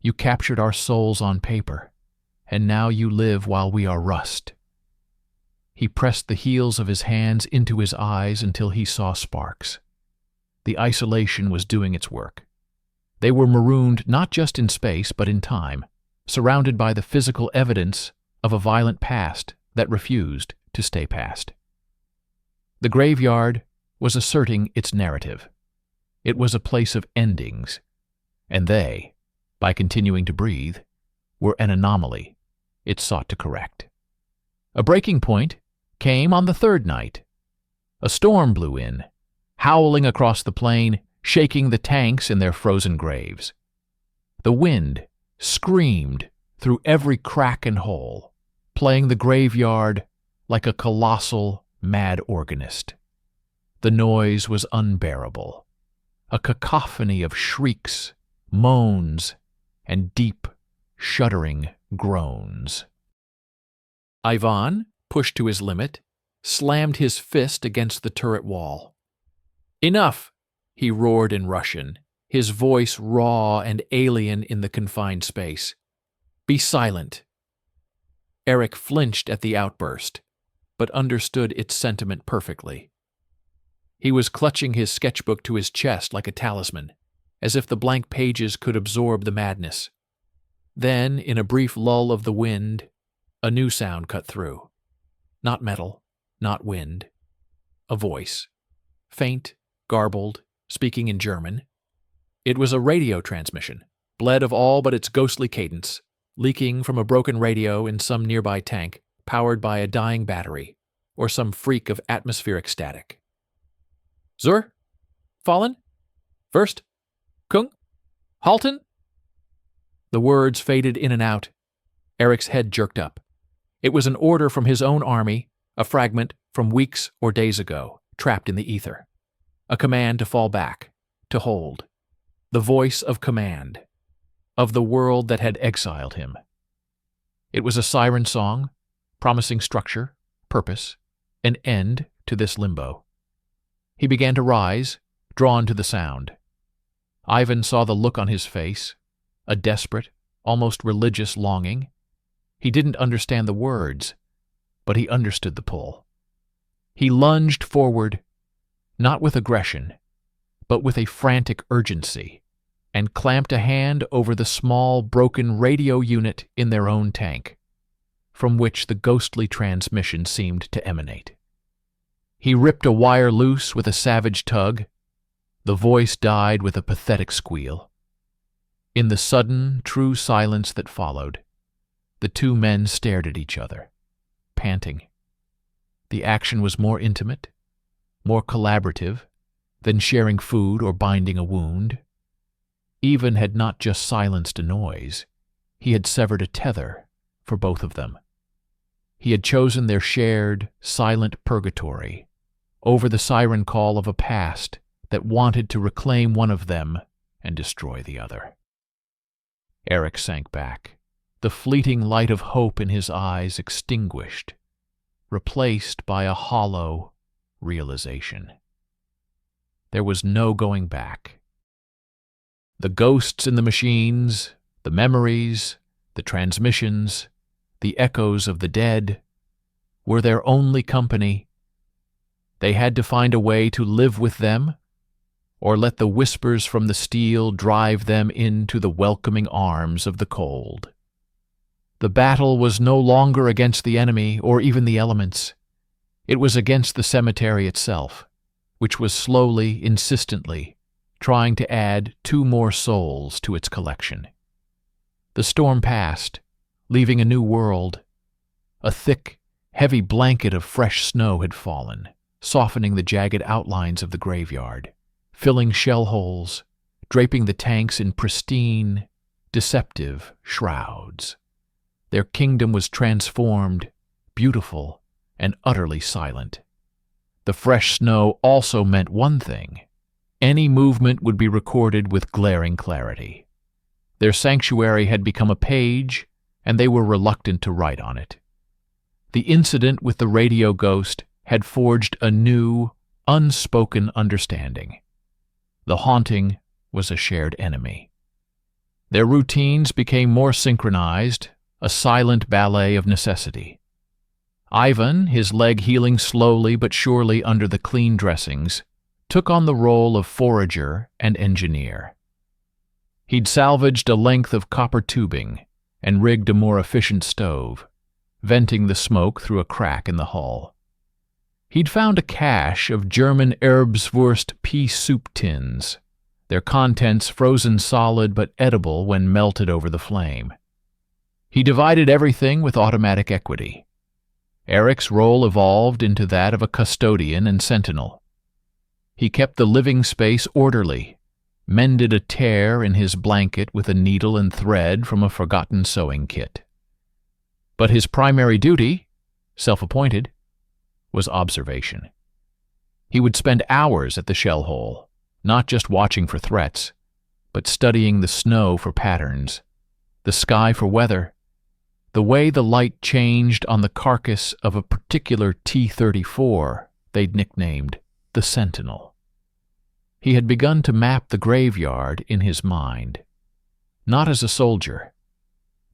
S1: "You captured our souls on paper, and now you live while we are rust." He pressed the heels of his hands into his eyes until he saw sparks. The isolation was doing its work. They were marooned not just in space but in time, surrounded by the physical evidence of a violent past that refused to stay past. The graveyard was asserting its narrative. It was a place of endings, and they, by continuing to breathe, were an anomaly it sought to correct. A breaking point came on the third night. A storm blew in, howling across the plain, shaking the tanks in their frozen graves. The wind screamed through every crack and hole, playing the graveyard like a colossal, mad organist. The noise was unbearable, a cacophony of shrieks, moans, and deep, shuddering groans. Ivan, pushed to his limit, slammed his fist against the turret wall. "Enough!" he roared in Russian, his voice raw and alien in the confined space. "Be silent!" Erich flinched at the outburst, but understood its sentiment perfectly. He was clutching his sketchbook to his chest like a talisman, as if the blank pages could absorb the madness. Then, in a brief lull of the wind, a new sound cut through. Not metal, not wind. A voice. Faint, garbled, speaking in German. It was a radio transmission, bled of all but its ghostly cadence, leaking from a broken radio in some nearby tank, powered by a dying battery, or some freak of atmospheric static. "Zur? Fallen? First? Kung? Halten?" The words faded in and out. Erich's head jerked up. It was an order from his own army, a fragment from weeks or days ago, trapped in the ether. A command to fall back, to hold. The voice of command, of the world that had exiled him. It was a siren song, promising structure, purpose, an end to this limbo. He began to rise, drawn to the sound. Ivan saw the look on his face, a desperate, almost religious longing. He didn't understand the words, but he understood the pull. He lunged forward, not with aggression, but with a frantic urgency, and clamped a hand over the small, broken radio unit in their own tank, from which the ghostly transmission seemed to emanate. He ripped a wire loose with a savage tug. The voice died with a pathetic squeal. In the sudden, true silence that followed, the two men stared at each other, panting. The action was more intimate, more collaborative, than sharing food or binding a wound. Ivan had not just silenced a noise, he had severed a tether for both of them. He had chosen their shared, silent purgatory over the siren call of a past that wanted to reclaim one of them and destroy the other. Erich sank back, the fleeting light of hope in his eyes extinguished, replaced by a hollow realization. There was no going back. The ghosts in the machines, the memories, the transmissions, the echoes of the dead, were their only company. They had to find a way to live with them or let the whispers from the steel drive them into the welcoming arms of the cold. The battle was no longer against the enemy or even the elements. It was against the cemetery itself, which was slowly, insistently, trying to add 2 more souls to its collection. The storm passed, leaving a new world. A thick, heavy blanket of fresh snow had fallen, softening the jagged outlines of the graveyard, filling shell holes, draping the tanks in pristine, deceptive shrouds. Their kingdom was transformed, beautiful, and utterly silent. The fresh snow also meant one thing: any movement would be recorded with glaring clarity. Their sanctuary had become a page, and they were reluctant to write on it. The incident with the radio ghost had forged a new, unspoken understanding. The haunting was a shared enemy. Their routines became more synchronized, a silent ballet of necessity. Ivan, his leg healing slowly but surely under the clean dressings, took on the role of forager and engineer. He'd salvaged a length of copper tubing and rigged a more efficient stove, venting the smoke through a crack in the hull. He'd found a cache of German Erbswurst pea soup tins, their contents frozen solid but edible when melted over the flame. He divided everything with automatic equity. Eric's role evolved into that of a custodian and sentinel. He kept the living space orderly, mended a tear in his blanket with a needle and thread from a forgotten sewing kit. But his primary duty, self-appointed, was observation. He would spend hours at the shell hole, not just watching for threats, but studying the snow for patterns, the sky for weather, the way the light changed on the carcass of a particular T-34 they'd nicknamed the Sentinel. He had begun to map the graveyard in his mind, not as a soldier,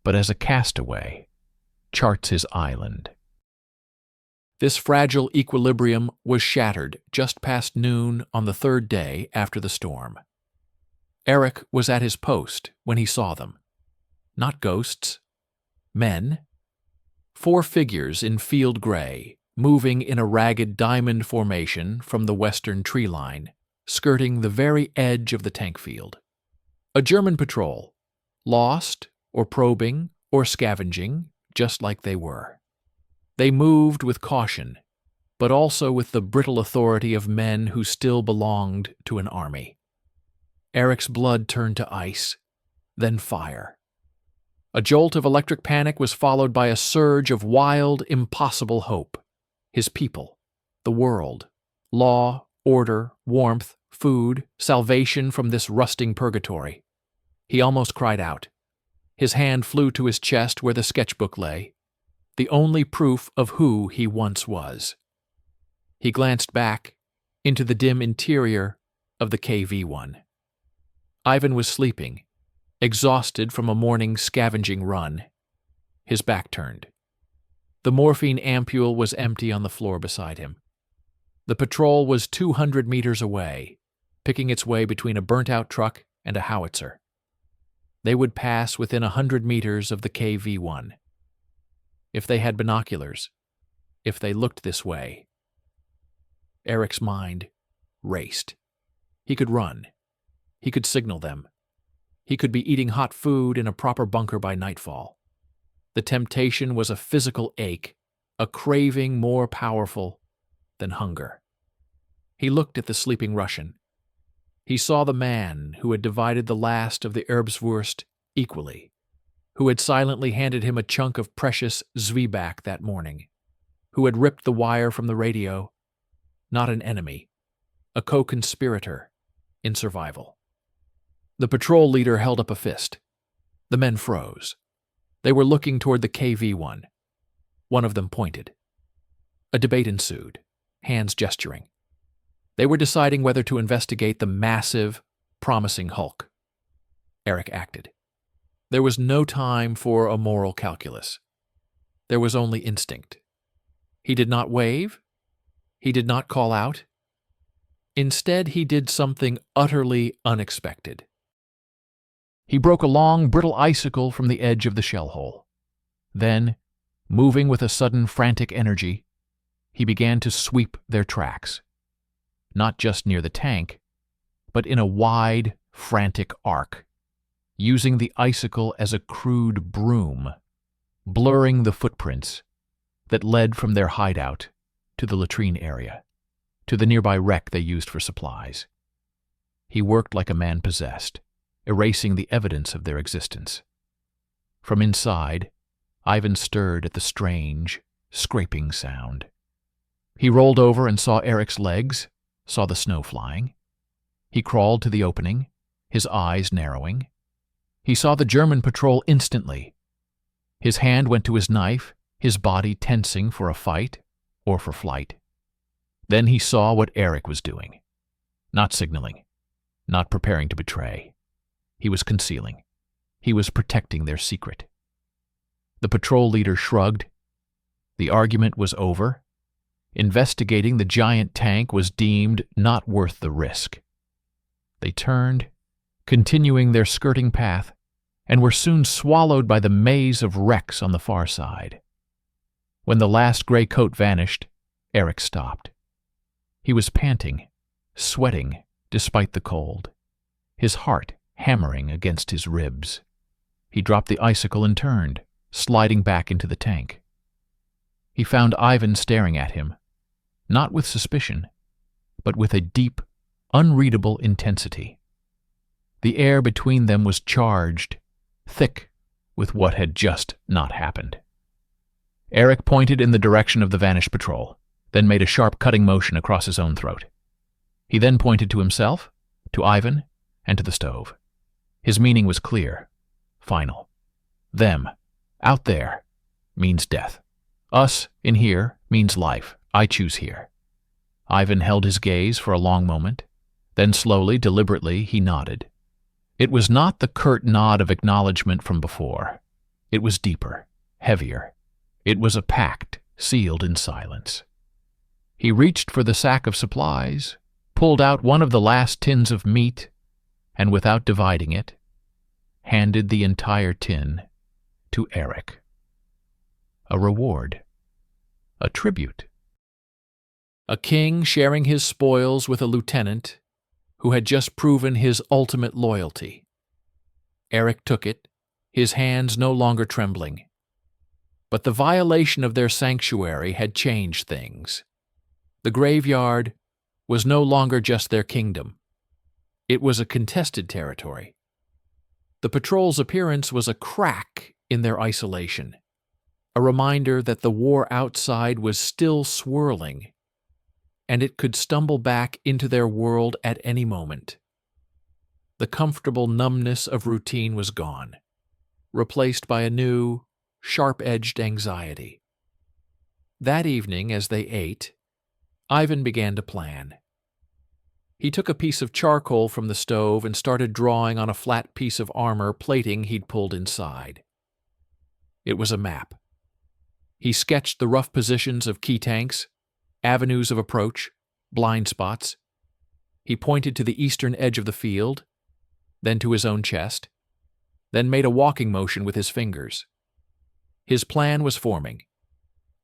S1: but as a castaway charts his island. This fragile equilibrium was shattered just past noon on the 3rd day after the storm. Eric was at his post when he saw them. Not ghosts. Men. 4 figures in field gray, moving in a ragged diamond formation from the western tree line, skirting the very edge of the tank field. A German patrol, lost or probing or scavenging, just like they were. They moved with caution, but also with the brittle authority of men who still belonged to an army. Eric's blood turned to ice, then fire. A jolt of electric panic was followed by a surge of wild, impossible hope. His people, the world, law, order, warmth, food, salvation from this rusting purgatory. He almost cried out. His hand flew to his chest where the sketchbook lay, the only proof of who he once was. He glanced back into the dim interior of the KV-1. Ivan was sleeping, exhausted from a morning scavenging run, his back turned. The morphine ampule was empty on the floor beside him. The patrol was 200 meters away, picking its way between a burnt-out truck and a howitzer. They would pass within 100 meters of the KV-1. If they had binoculars, if they looked this way. Eric's mind raced. He could run. He could signal them. He could be eating hot food in a proper bunker by nightfall. The temptation was a physical ache, a craving more powerful than hunger. He looked at the sleeping Russian. He saw the man who had divided the last of the Erbswurst equally, who had silently handed him a chunk of precious Zwieback that morning, who had ripped the wire from the radio, not an enemy, a co-conspirator in survival. The patrol leader held up a fist. The men froze. They were looking toward the KV-1. One of them pointed. A debate ensued, hands gesturing. They were deciding whether to investigate the massive, promising hulk. Eric acted. There was no time for a moral calculus. There was only instinct. He did not wave. He did not call out. Instead, he did something utterly unexpected. He broke a long, brittle icicle from the edge of the shell hole. Then, moving with a sudden frantic energy, he began to sweep their tracks, not just near the tank, but in a wide, frantic arc, using the icicle as a crude broom, blurring the footprints that led from their hideout to the latrine area, to the nearby wreck they used for supplies. He worked like a man possessed, erasing the evidence of their existence. From inside, Ivan stirred at the strange, scraping sound. He rolled over and saw Eric's legs, saw the snow flying. He crawled to the opening, his eyes narrowing. He saw the German patrol instantly. His hand went to his knife, his body tensing for a fight or for flight. Then he saw what Eric was doing. Not signaling, not preparing to betray. He was concealing. He was protecting their secret. The patrol leader shrugged. The argument was over. Investigating the giant tank was deemed not worth the risk. They turned, continuing their skirting path, and were soon swallowed by the maze of wrecks on the far side. When the last gray coat vanished, Eric stopped. He was panting, sweating despite the cold, his heart hammering against his ribs. He dropped the icicle and turned, sliding back into the tank. He found Ivan staring at him, not with suspicion, but with a deep, unreadable intensity. The air between them was charged, thick with what had just not happened. Eric pointed in the direction of the vanished patrol, then made a sharp cutting motion across his own throat. He then pointed to himself, to Ivan, and to the stove. His meaning was clear, final. Them, out there, means death. Us, in here, means life. I choose here. Ivan held his gaze for a long moment. Then slowly, deliberately, he nodded. It was not the curt nod of acknowledgement from before. It was deeper, heavier. It was a pact sealed in silence. He reached for the sack of supplies, pulled out one of the last tins of meat, and without dividing it, handed the entire tin to Eric. A reward. A tribute. A king sharing his spoils with a lieutenant who had just proven his ultimate loyalty. Eric took it, his hands no longer trembling. But the violation of their sanctuary had changed things. The graveyard was no longer just their kingdom. It was a contested territory. The patrol's appearance was a crack in their isolation, a reminder that the war outside was still swirling, and it could stumble back into their world at any moment. The comfortable numbness of routine was gone, replaced by a new, sharp-edged anxiety. That evening, as they ate, Ivan began to plan. He took a piece of charcoal from the stove and started drawing on a flat piece of armor plating he'd pulled inside. It was a map. He sketched the rough positions of key tanks, avenues of approach, blind spots. He pointed to the eastern edge of the field, then to his own chest, then made a walking motion with his fingers. His plan was forming.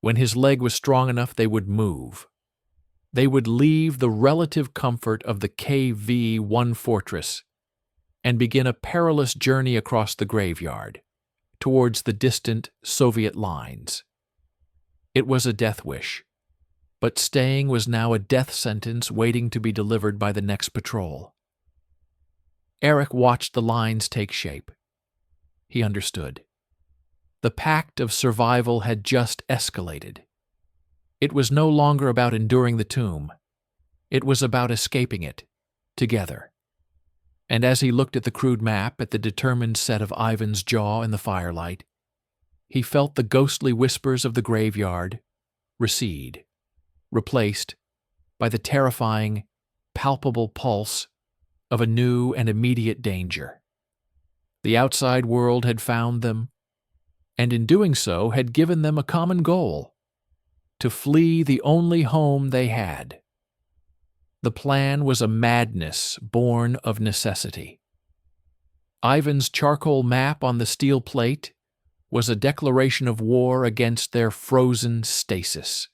S1: When his leg was strong enough, they would move. They would leave the relative comfort of the KV-1 fortress and begin a perilous journey across the graveyard, towards the distant Soviet lines. It was a death wish, but staying was now a death sentence waiting to be delivered by the next patrol. Eric watched the lines take shape. He understood. The pact of survival had just escalated. It was no longer about enduring the tomb. It was about escaping it, together. And as he looked at the crude map, at the determined set of Ivan's jaw in the firelight, he felt the ghostly whispers of the graveyard recede, replaced by the terrifying, palpable pulse of a new and immediate danger. The outside world had found them, and in doing so had given them a common goal: to flee the only home they had. The plan was a madness born of necessity. Ivan's charcoal map on the steel plate was a declaration of war against their frozen stasis.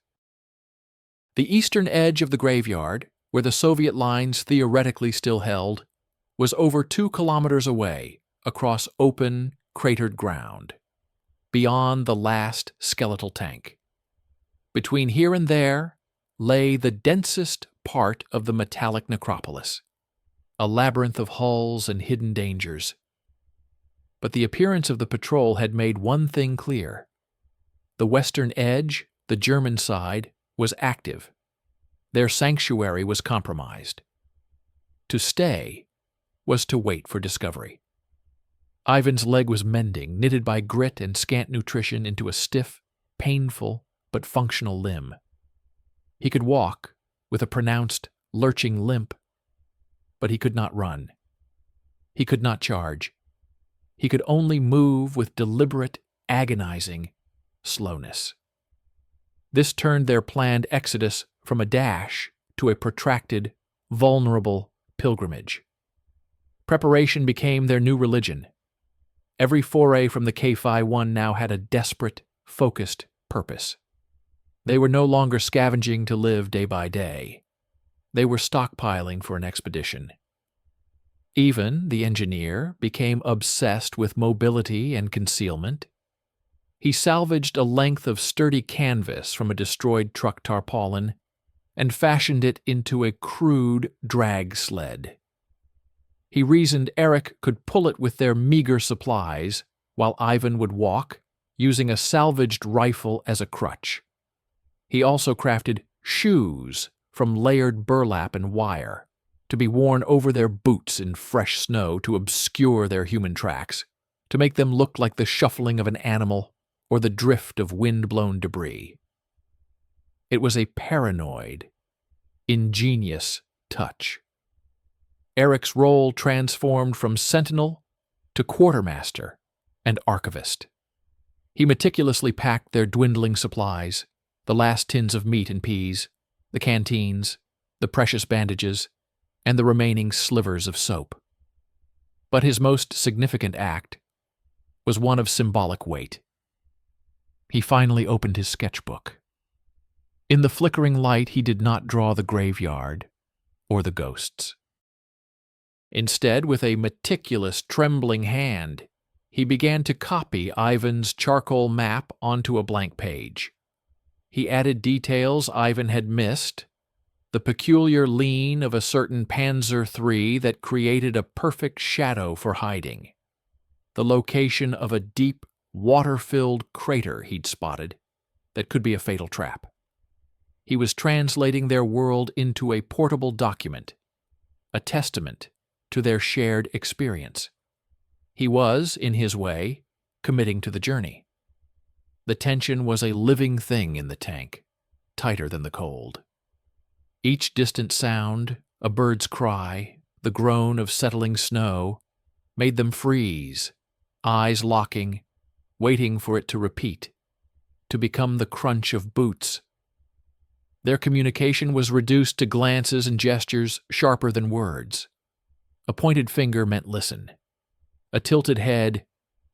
S1: The eastern edge of the graveyard, where the Soviet lines theoretically still held, was over 2 kilometers away, across open, cratered ground, beyond the last skeletal tank. Between here and there lay the densest part of the metallic necropolis, a labyrinth of hulls and hidden dangers. But the appearance of the patrol had made one thing clear. The western edge, the German side, was active. Their sanctuary was compromised. To stay was to wait for discovery. Ivan's leg was mending, knitted by grit and scant nutrition into a stiff, painful, but functional limb. He could walk, with a pronounced, lurching limp, but he could not run. He could not charge. He could only move with deliberate, agonizing slowness. This turned their planned exodus from a dash to a protracted, vulnerable pilgrimage. Preparation became their new religion. Every foray from the K-1 now had a desperate, focused purpose. They were no longer scavenging to live day by day. They were stockpiling for an expedition. Even the engineer became obsessed with mobility and concealment. He salvaged a length of sturdy canvas from a destroyed truck tarpaulin and fashioned it into a crude drag sled. He reasoned Eric could pull it with their meager supplies, while Ivan would walk, using a salvaged rifle as a crutch. He also crafted shoes from layered burlap and wire, to be worn over their boots in fresh snow to obscure their human tracks, to make them look like the shuffling of an animal or the drift of wind-blown debris. It was a paranoid, ingenious touch. Eric's role transformed from sentinel to quartermaster and archivist. He meticulously packed their dwindling supplies, the last tins of meat and peas, the canteens, the precious bandages, and the remaining slivers of soap. But his most significant act was one of symbolic weight. He finally opened his sketchbook. In the flickering light, he did not draw the graveyard or the ghosts. Instead, with a meticulous, trembling hand, he began to copy Ivan's charcoal map onto a blank page. He added details Ivan had missed, the peculiar lean of a certain Panzer III that created a perfect shadow for hiding, the location of a deep, water-filled crater he'd spotted that could be a fatal trap. He was translating their world into a portable document, a testament to their shared experience. He was, in his way, committing to the journey. The tension was a living thing in the tank, tighter than the cold. Each distant sound, a bird's cry, the groan of settling snow, made them freeze, eyes locking, waiting for it to repeat, to become the crunch of boots. Their communication was reduced to glances and gestures sharper than words. A pointed finger meant listen. A tilted head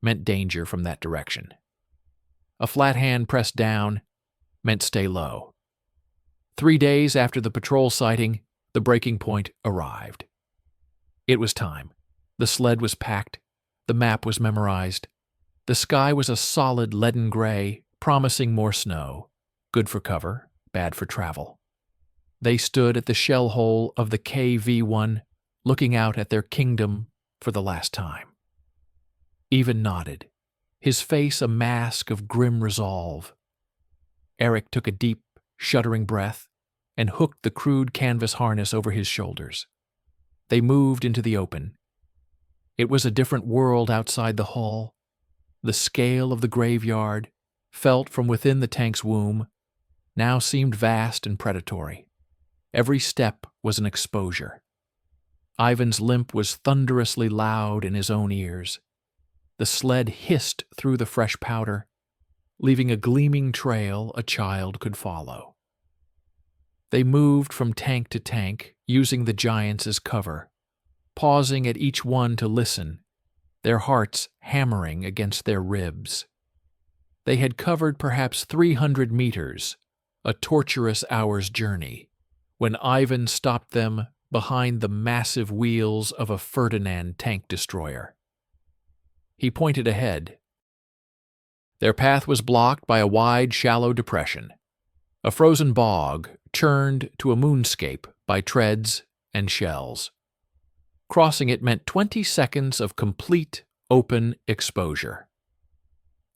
S1: meant danger from that direction. A flat hand pressed down meant stay low. 3 days after the patrol sighting, the breaking point arrived. It was time. The sled was packed. The map was memorized. The sky was a solid leaden gray, promising more snow. Good for cover, bad for travel. They stood at the shell hole of the KV-1, looking out at their kingdom for the last time. Ivan nodded, his face a mask of grim resolve. Eric took a deep, shuddering breath and hooked the crude canvas harness over his shoulders. They moved into the open. It was a different world outside the hull. The scale of the graveyard, felt from within the tank's womb, now seemed vast and predatory. Every step was an exposure. Ivan's limp was thunderously loud in his own ears. The sled hissed through the fresh powder, leaving a gleaming trail a child could follow. They moved from tank to tank, using the giants as cover, pausing at each one to listen, their hearts hammering against their ribs. They had covered perhaps 300 meters, a torturous hour's journey, when Ivan stopped them behind the massive wheels of a Ferdinand tank destroyer. He pointed ahead. Their path was blocked by a wide, shallow depression, a frozen bog churned to a moonscape by treads and shells. Crossing it meant 20 seconds of complete, open exposure.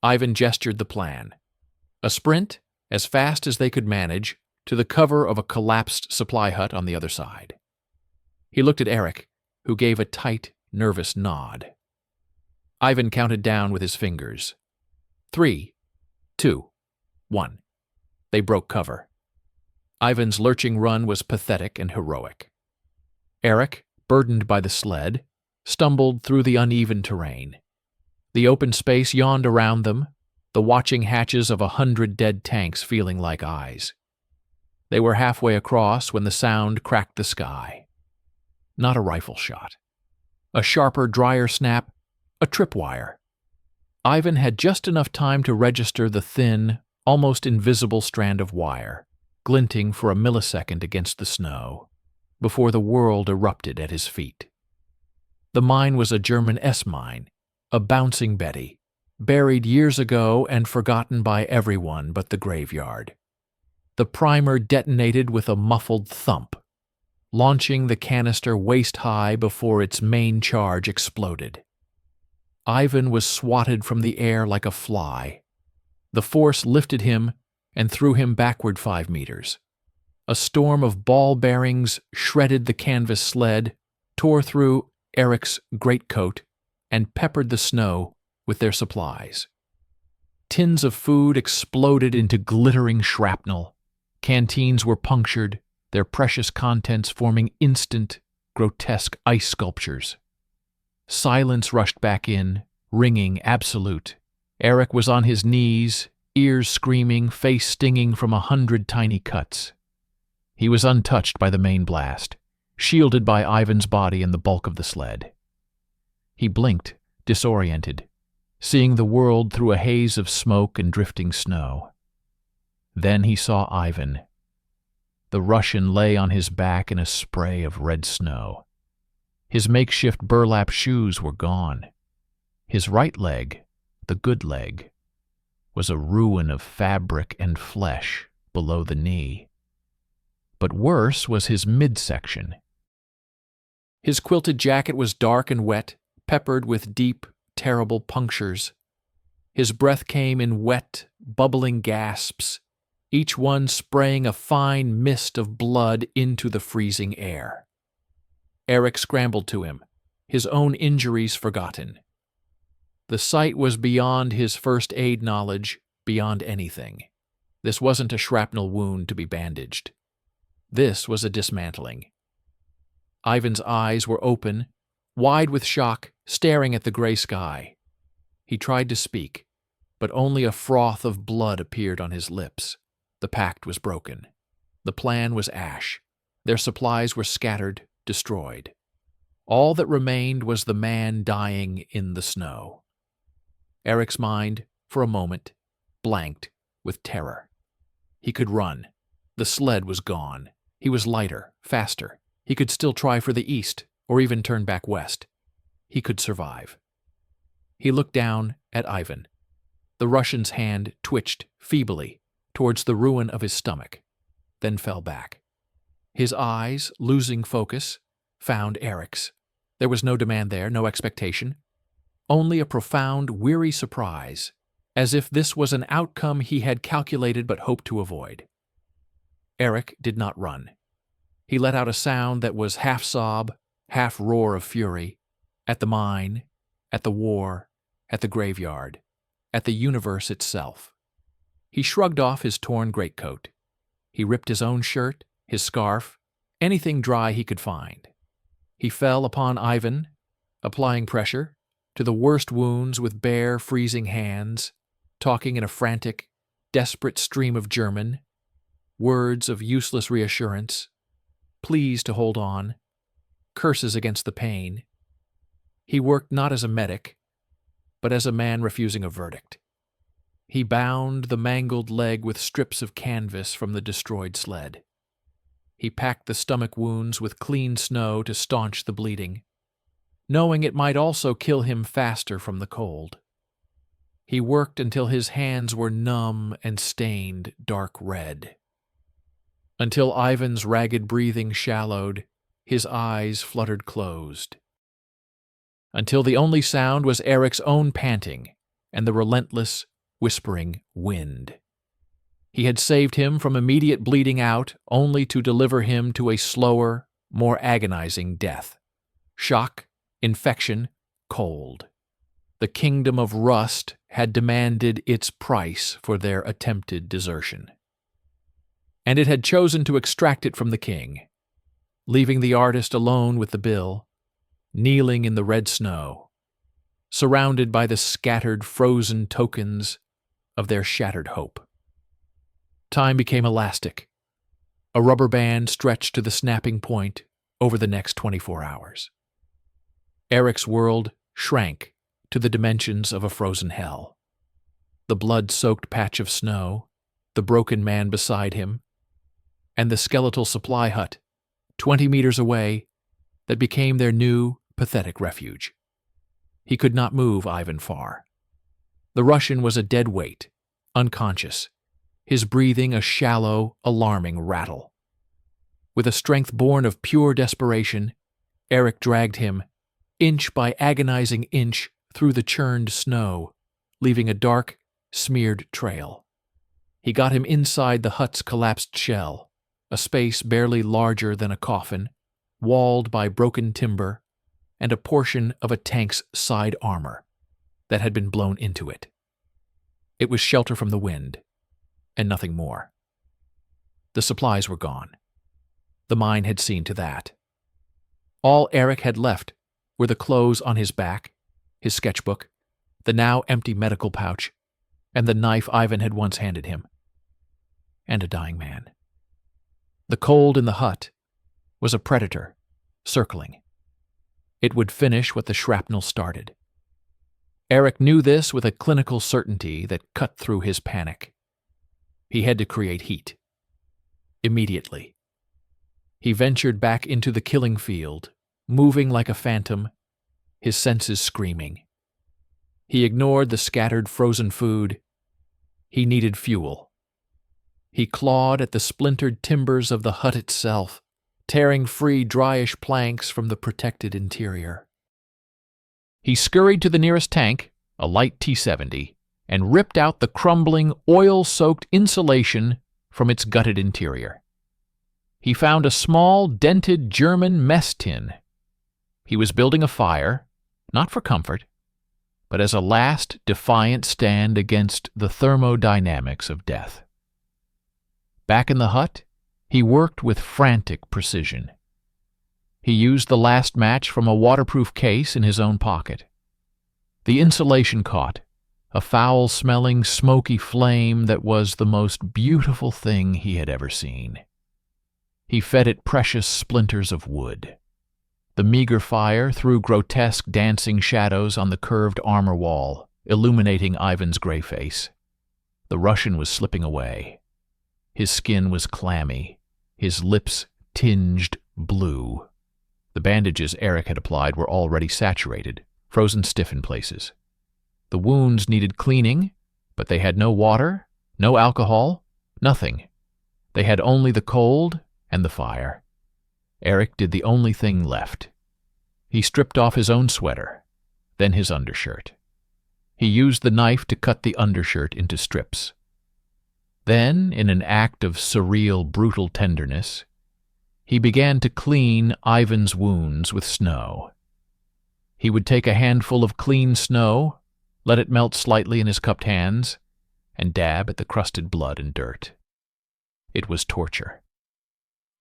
S1: Ivan gestured the plan. A sprint, as fast as they could manage, to the cover of a collapsed supply hut on the other side. He looked at Eric, who gave a tight, nervous nod. Ivan counted down with his fingers. 3, 2, 1. They broke cover. Ivan's lurching run was pathetic and heroic. Eric, burdened by the sled, stumbled through the uneven terrain. The open space yawned around them, the watching hatches of 100 dead tanks feeling like eyes. They were halfway across when the sound cracked the sky. Not a rifle shot. A sharper, drier snap, a tripwire. Ivan had just enough time to register the thin, almost invisible strand of wire, glinting for a millisecond against the snow, before the world erupted at his feet. The mine was a German S-mine, a bouncing Betty, buried years ago and forgotten by everyone but the graveyard. The primer detonated with a muffled thump, launching the canister waist-high before its main charge exploded. Ivan was swatted from the air like a fly. The force lifted him and threw him backward 5 meters. A storm of ball bearings shredded the canvas sled, tore through Eric's greatcoat, and peppered the snow with their supplies. Tins of food exploded into glittering shrapnel. Canteens were punctured, their precious contents forming instant, grotesque ice sculptures. Silence rushed back in, ringing absolute. Eric was on his knees, ears screaming, face stinging from 100 tiny cuts. He was untouched by the main blast, shielded by Ivan's body and the bulk of the sled. He blinked, disoriented, seeing the world through a haze of smoke and drifting snow. Then he saw Ivan. The Russian lay on his back in a spray of red snow. His makeshift burlap shoes were gone. His right leg, the good leg, was a ruin of fabric and flesh below the knee. But worse was his midsection. His quilted jacket was dark and wet, peppered with deep, terrible punctures. His breath came in wet, bubbling gasps, each one spraying a fine mist of blood into the freezing air. Eric scrambled to him, his own injuries forgotten. The sight was beyond his first aid knowledge, beyond anything. This wasn't a shrapnel wound to be bandaged. This was a dismantling. Ivan's eyes were open, wide with shock, staring at the gray sky. He tried to speak, but only a froth of blood appeared on his lips. The pact was broken. The plan was ash. Their supplies were scattered, destroyed. All that remained was the man dying in the snow. Eric's mind, for a moment, blanked with terror. He could run. The sled was gone. He was lighter, faster. He could still try for the east, or even turn back west. He could survive. He looked down at Ivan. The Russian's hand twitched feebly towards the ruin of his stomach, then fell back. His eyes, losing focus, found Eric's. There was no demand there, no expectation. Only a profound, weary surprise, as if this was an outcome he had calculated but hoped to avoid. Eric did not run. He let out a sound that was half sob, half roar of fury, at the mine, at the war, at the graveyard, at the universe itself. He shrugged off his torn greatcoat. He ripped his own shirt, his scarf, anything dry he could find. He fell upon Ivan, applying pressure to the worst wounds with bare, freezing hands, talking in a frantic, desperate stream of German. words of useless reassurance, pleas to hold on, curses against the pain. He worked not as a medic, but as a man refusing a verdict. He bound the mangled leg with strips of canvas from the destroyed sled. He packed the stomach wounds with clean snow to staunch the bleeding, knowing it might also kill him faster from the cold. He worked until his hands were numb and stained dark red. Until Ivan's ragged breathing shallowed, his eyes fluttered closed. Until the only sound was Eric's own panting and the relentless, whispering wind. He had saved him from immediate bleeding out only to deliver him to a slower, more agonizing death. Shock, infection, cold. The kingdom of rust had demanded its price for their attempted desertion. And it had chosen to extract it from the king, leaving the artist alone with the bill, kneeling in the red snow, surrounded by the scattered, frozen tokens of their shattered hope. Time became elastic, a rubber band stretched to the snapping point over the next 24 hours. Eric's world shrank to the dimensions of a frozen hell. The blood-soaked patch of snow, the broken man beside him, and the skeletal supply hut, 20 meters away, that became their new, pathetic refuge. He could not move Ivan far. The Russian was a dead weight, unconscious, his breathing a shallow, alarming rattle. With a strength born of pure desperation, Eric dragged him, inch by agonizing inch, through the churned snow, leaving a dark, smeared trail. He got him inside the hut's collapsed shell, a space barely larger than a coffin, walled by broken timber, and a portion of a tank's side armor that had been blown into it. It was shelter from the wind, and nothing more. The supplies were gone. The mine had seen to that. All Eric had left were the clothes on his back, his sketchbook, the now empty medical pouch, and the knife Ivan had once handed him. And a dying man. The cold in the hut was a predator, circling. It would finish what the shrapnel started. Eric knew this with a clinical certainty that cut through his panic. He had to create heat. Immediately. He ventured back into the killing field, moving like a phantom, his senses screaming. He ignored the scattered frozen food. He needed fuel. He clawed at the splintered timbers of the hut itself, tearing free dryish planks from the protected interior. He scurried to the nearest tank, a light T-70, and ripped out the crumbling, oil-soaked insulation from its gutted interior. He found a small, dented German mess tin. He was building a fire, not for comfort, but as a last defiant stand against the thermodynamics of death. Back in the hut, he worked with frantic precision. He used the last match from a waterproof case in his own pocket. The insulation caught, a foul-smelling, smoky flame that was the most beautiful thing he had ever seen. He fed it precious splinters of wood. The meager fire threw grotesque dancing shadows on the curved armor wall, illuminating Ivan's gray face. The Russian was slipping away. His skin was clammy, his lips tinged blue. The bandages Eric had applied were already saturated, frozen stiff in places. The wounds needed cleaning, but they had no water, no alcohol, nothing. They had only the cold and the fire. Eric did the only thing left. He stripped off his own sweater, then his undershirt. He used the knife to cut the undershirt into strips. Then, in an act of surreal, brutal tenderness, he began to clean Ivan's wounds with snow. He would take a handful of clean snow, let it melt slightly in his cupped hands, and dab at the crusted blood and dirt. It was torture.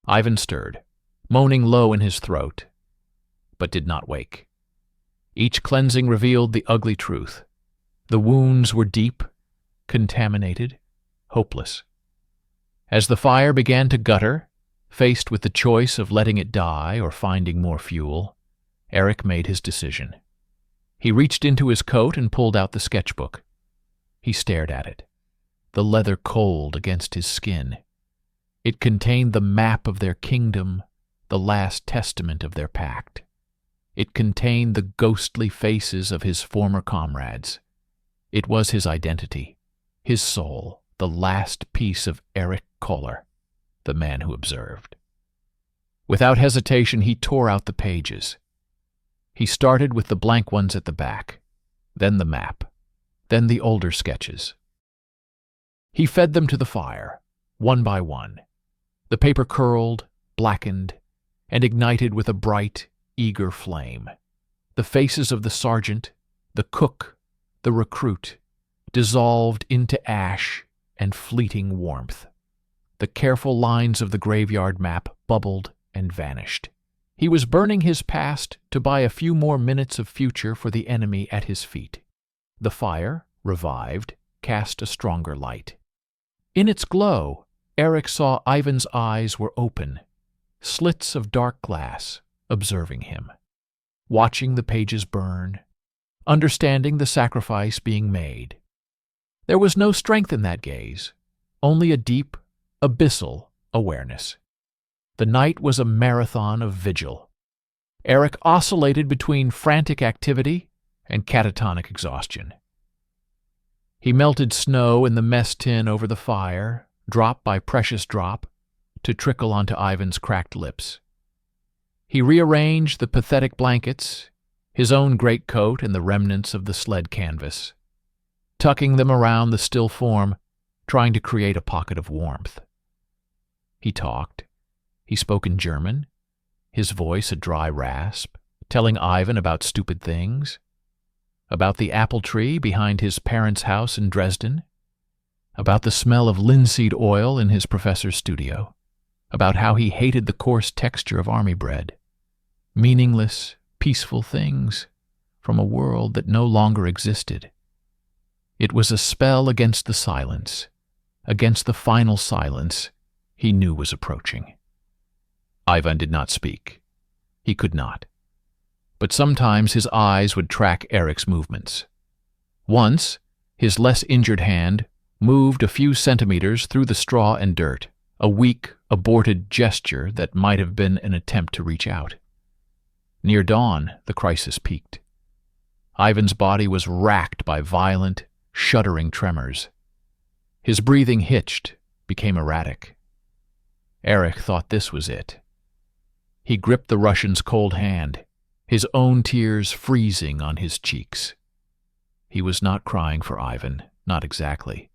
S1: Ivan stirred, moaning low in his throat, but did not wake. Each cleansing revealed the ugly truth. The wounds were deep, contaminated, hopeless. As the fire began to gutter, faced with the choice of letting it die or finding more fuel, Eric made his decision. He reached into his coat and pulled out the sketchbook. He stared at it, the leather cold against his skin. It contained the map of their kingdom, the last testament of their pact. It contained the ghostly faces of his former comrades. It was his identity, his soul, the last piece of Eric Kohler, the man who observed. Without hesitation, he tore out the pages. He started with the blank ones at the back, then the map, then the older sketches. He fed them to the fire, one by one. The paper curled, blackened, and ignited with a bright, eager flame. The faces of the sergeant, the cook, the recruit, dissolved into ash and fleeting warmth. The careful lines of the graveyard map bubbled and vanished. He was burning his past to buy a few more minutes of future for the enemy at his feet. The fire, revived, cast a stronger light. In its glow, Eric saw Ivan's eyes were open, slits of dark glass, observing him, watching the pages burn, understanding the sacrifice being made. There was no strength in that gaze, only a deep, abyssal awareness. The night was a marathon of vigil. Eric oscillated between frantic activity and catatonic exhaustion. He melted snow in the mess tin over the fire, drop by precious drop, to trickle onto Ivan's cracked lips. He rearranged the pathetic blankets, his own greatcoat and the remnants of the sled canvas, tucking them around the still form, trying to create a pocket of warmth. He talked. He spoke in German, his voice a dry rasp, telling Ivan about stupid things, about the apple tree behind his parents' house in Dresden, about the smell of linseed oil in his professor's studio, about how he hated the coarse texture of army bread. Meaningless, peaceful things from a world that no longer existed. It was a spell against the silence, against the final silence he knew was approaching. Ivan did not speak. He could not. But sometimes his eyes would track Eric's movements. Once, his less injured hand moved a few centimeters through the straw and dirt, a weak, aborted gesture that might have been an attempt to reach out. Near dawn, the crisis peaked. Ivan's body was racked by violent, shuddering tremors. His breathing hitched, became erratic. Eric thought this was it. He gripped the Russian's cold hand, his own tears freezing on his cheeks. He was not crying for Ivan, not exactly.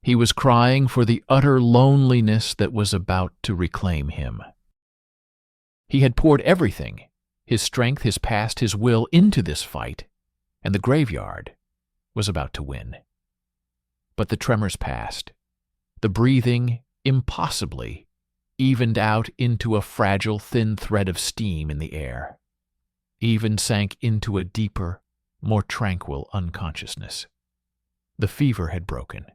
S1: He was crying for the utter loneliness that was about to reclaim him. He had poured everything, his strength, his past, his will, into this fight, and the graveyard was about to win. But the tremors passed. The breathing, impossibly, evened out into a fragile, thin thread of steam in the air. Ivan sank into a deeper, more tranquil unconsciousness. The fever had broken,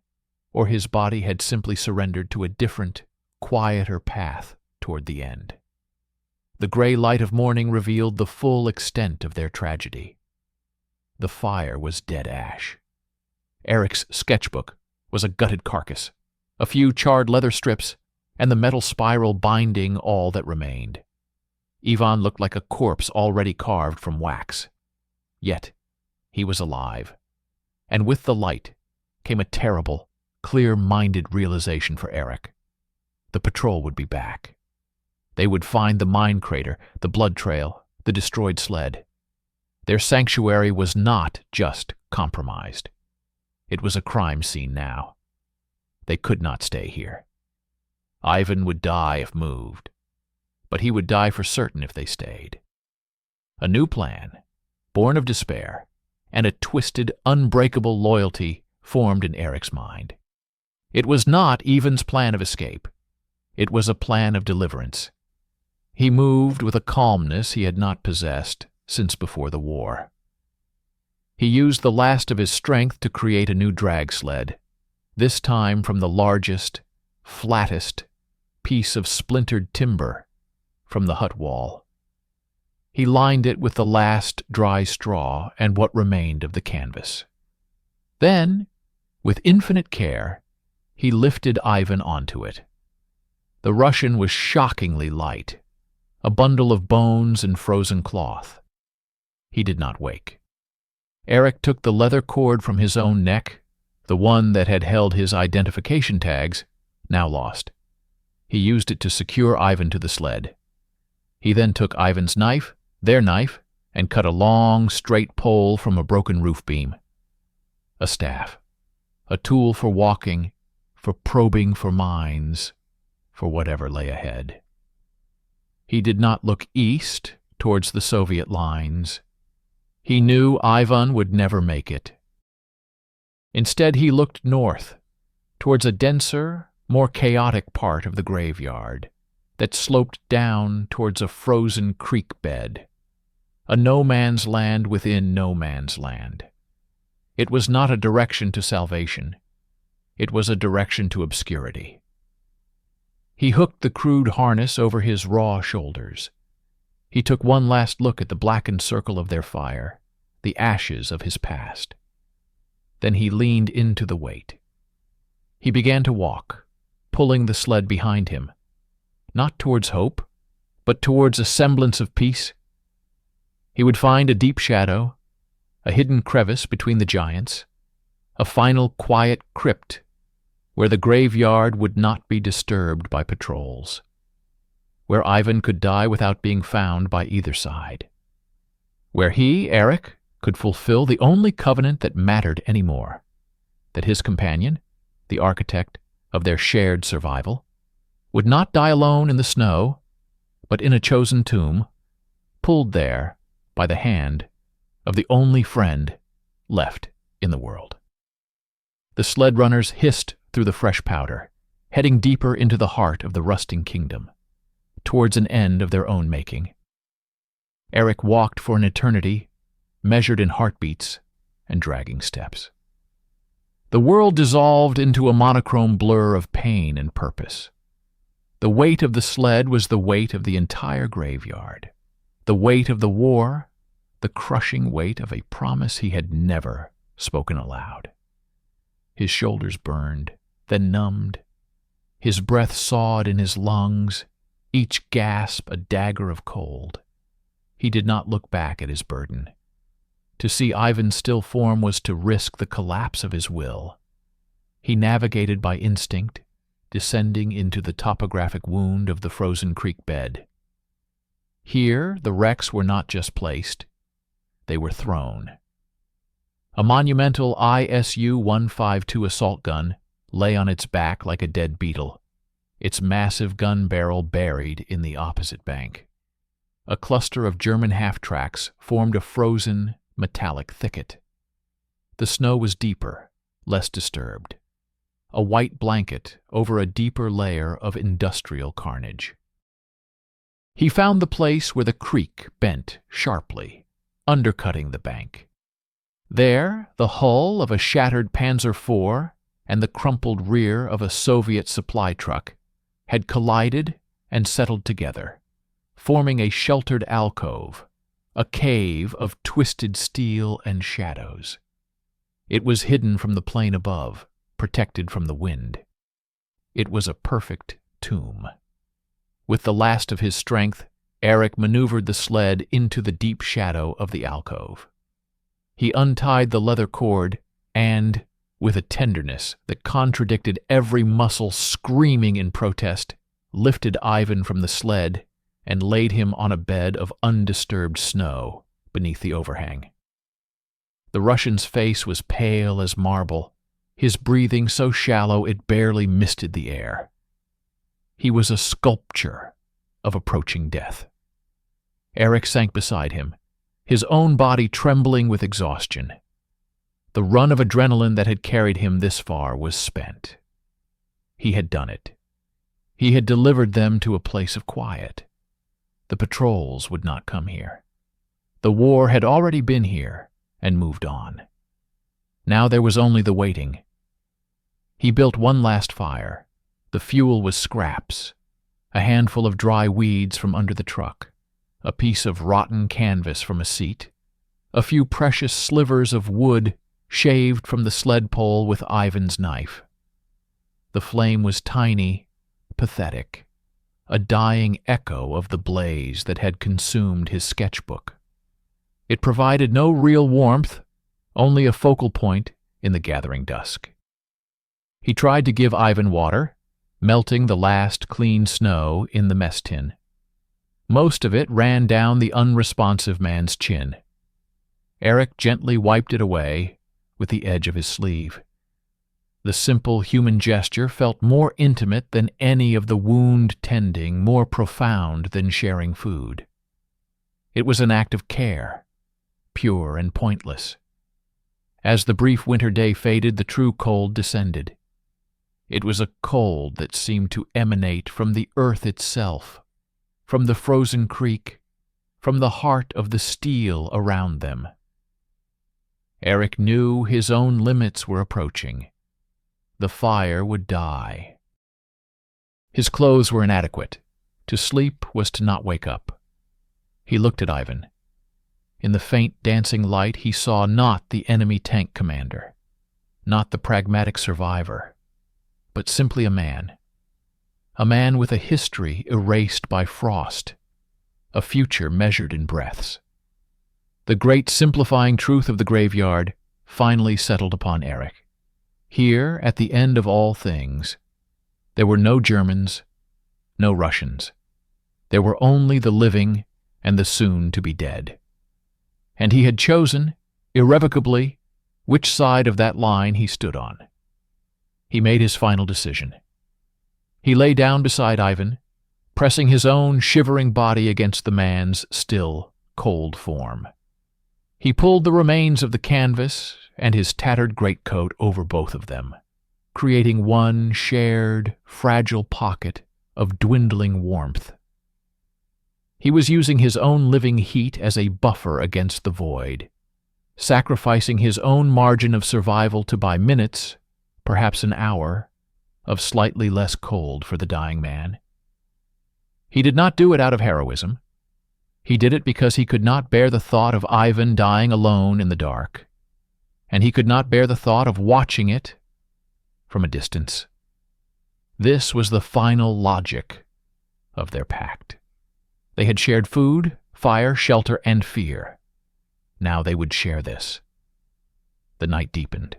S1: or his body had simply surrendered to a different, quieter path toward the end. The gray light of morning revealed the full extent of their tragedy. The fire was dead ash. Eric's sketchbook was a gutted carcass, a few charred leather strips, and the metal spiral binding all that remained. Ivan looked like a corpse already carved from wax. Yet, he was alive. And with the light came a terrible, clear-minded realization for Eric. The patrol would be back. They would find the mine crater, the blood trail, the destroyed sled. Their sanctuary was not just compromised. It was a crime scene now. They could not stay here. Ivan would die if moved, but he would die for certain if they stayed. A new plan, born of despair, and a twisted, unbreakable loyalty formed in Eric's mind. It was not Ivan's plan of escape. It was a plan of deliverance. He moved with a calmness he had not possessed since before the war. He used the last of his strength to create a new drag sled, this time from the largest, flattest piece of splintered timber from the hut wall. He lined it with the last dry straw and what remained of the canvas. Then, with infinite care, he lifted Ivan onto it. The Russian was shockingly light, a bundle of bones and frozen cloth. He did not wake. Eric took the leather cord from his own neck, the one that had held his identification tags, now lost. He used it to secure Ivan to the sled. He then took Ivan's knife, their knife, and cut a long, straight pole from a broken roof beam. A staff, a tool for walking, for probing for mines, for whatever lay ahead. He did not look east towards the Soviet lines. He knew Ivan would never make it. Instead, he looked north, towards a denser, more chaotic part of the graveyard that sloped down towards a frozen creek bed, a no-man's land within no man's land. It was not a direction to salvation. It was a direction to obscurity. He hooked the crude harness over his raw shoulders. He took one last look at the blackened circle of their fire, the ashes of his past. Then he leaned into the weight. He began to walk, pulling the sled behind him, not towards hope, but towards a semblance of peace. He would find a deep shadow, a hidden crevice between the giants, a final quiet crypt where the graveyard would not be disturbed by patrols, where Ivan could die without being found by either side, where he, Eric, could fulfill the only covenant that mattered anymore, that his companion, the architect of their shared survival, would not die alone in the snow, but in a chosen tomb, pulled there by the hand of the only friend left in the world. The sled runners hissed through the fresh powder, heading deeper into the heart of the rusting kingdom, towards an end of their own making. Eric walked for an eternity, measured in heartbeats and dragging steps. The world dissolved into a monochrome blur of pain and purpose. The weight of the sled was the weight of the entire graveyard, the weight of the war, the crushing weight of a promise he had never spoken aloud. His shoulders burned, then numbed. His breath sawed in his lungs, each gasp a dagger of cold. He did not look back at his burden. To see Ivan's still form was to risk the collapse of his will. He navigated by instinct, descending into the topographic wound of the frozen creek bed. Here the wrecks were not just placed, they were thrown. A monumental ISU-152 assault gun lay on its back like a dead beetle, its massive gun barrel buried in the opposite bank. A cluster of German half-tracks formed a frozen, metallic thicket. The snow was deeper, less disturbed, a white blanket over a deeper layer of industrial carnage. He found the place where the creek bent sharply, undercutting the bank. There, the hull of a shattered Panzer IV and the crumpled rear of a Soviet supply truck had collided and settled together, forming a sheltered alcove, a cave of twisted steel and shadows. It was hidden from the plain above, protected from the wind. It was a perfect tomb. With the last of his strength, Eric maneuvered the sled into the deep shadow of the alcove. He untied the leather cord and, with a tenderness that contradicted every muscle screaming in protest, lifted Ivan from the sled and laid him on a bed of undisturbed snow beneath the overhang. The Russian's face was pale as marble, his breathing so shallow it barely misted the air. He was a sculpture of approaching death. Eric sank beside him, his own body trembling with exhaustion. The run of adrenaline that had carried him this far was spent. He had done it. He had delivered them to a place of quiet. The patrols would not come here. The war had already been here and moved on. Now there was only the waiting. He built one last fire, The fuel was scraps, a handful of dry weeds from under the truck, a piece of rotten canvas from a seat, a few precious slivers of wood shaved from the sled pole with Ivan's knife. The flame was tiny, pathetic, a dying echo of the blaze that had consumed his sketchbook. It provided no real warmth, only a focal point in the gathering dusk. He tried to give Ivan water, melting the last clean snow in the mess tin. Most of it ran down the unresponsive man's chin. Eric gently wiped it away with the edge of his sleeve. The simple human gesture felt more intimate than any of the wound-tending, more profound than sharing food. It was an act of care, pure and pointless. As the brief winter day faded, the true cold descended. It was a cold that seemed to emanate from the earth itself, from the frozen creek, from the heart of the steel around them. Eric knew his own limits were approaching. The fire would die. His clothes were inadequate. To sleep was to not wake up. He looked at Ivan. In the faint dancing light he saw not the enemy tank commander, not the pragmatic survivor, but simply a man with a history erased by frost, a future measured in breaths. The great simplifying truth of the graveyard finally settled upon Eric. Here, at the end of all things, there were no Germans, no Russians. There were only the living and the soon-to-be dead. And he had chosen, irrevocably, which side of that line he stood on. He made his final decision. He lay down beside Ivan, pressing his own shivering body against the man's still, cold form. He pulled the remains of the canvas and his tattered greatcoat over both of them, creating one shared, fragile pocket of dwindling warmth. He was using his own living heat as a buffer against the void, sacrificing his own margin of survival to buy minutes, perhaps an hour, of slightly less cold for the dying man. He did not do it out of heroism. He did it because he could not bear the thought of Ivan dying alone in the dark, and he could not bear the thought of watching it from a distance. This was the final logic of their pact. They had shared food, fire, shelter, and fear. Now they would share this. The night deepened.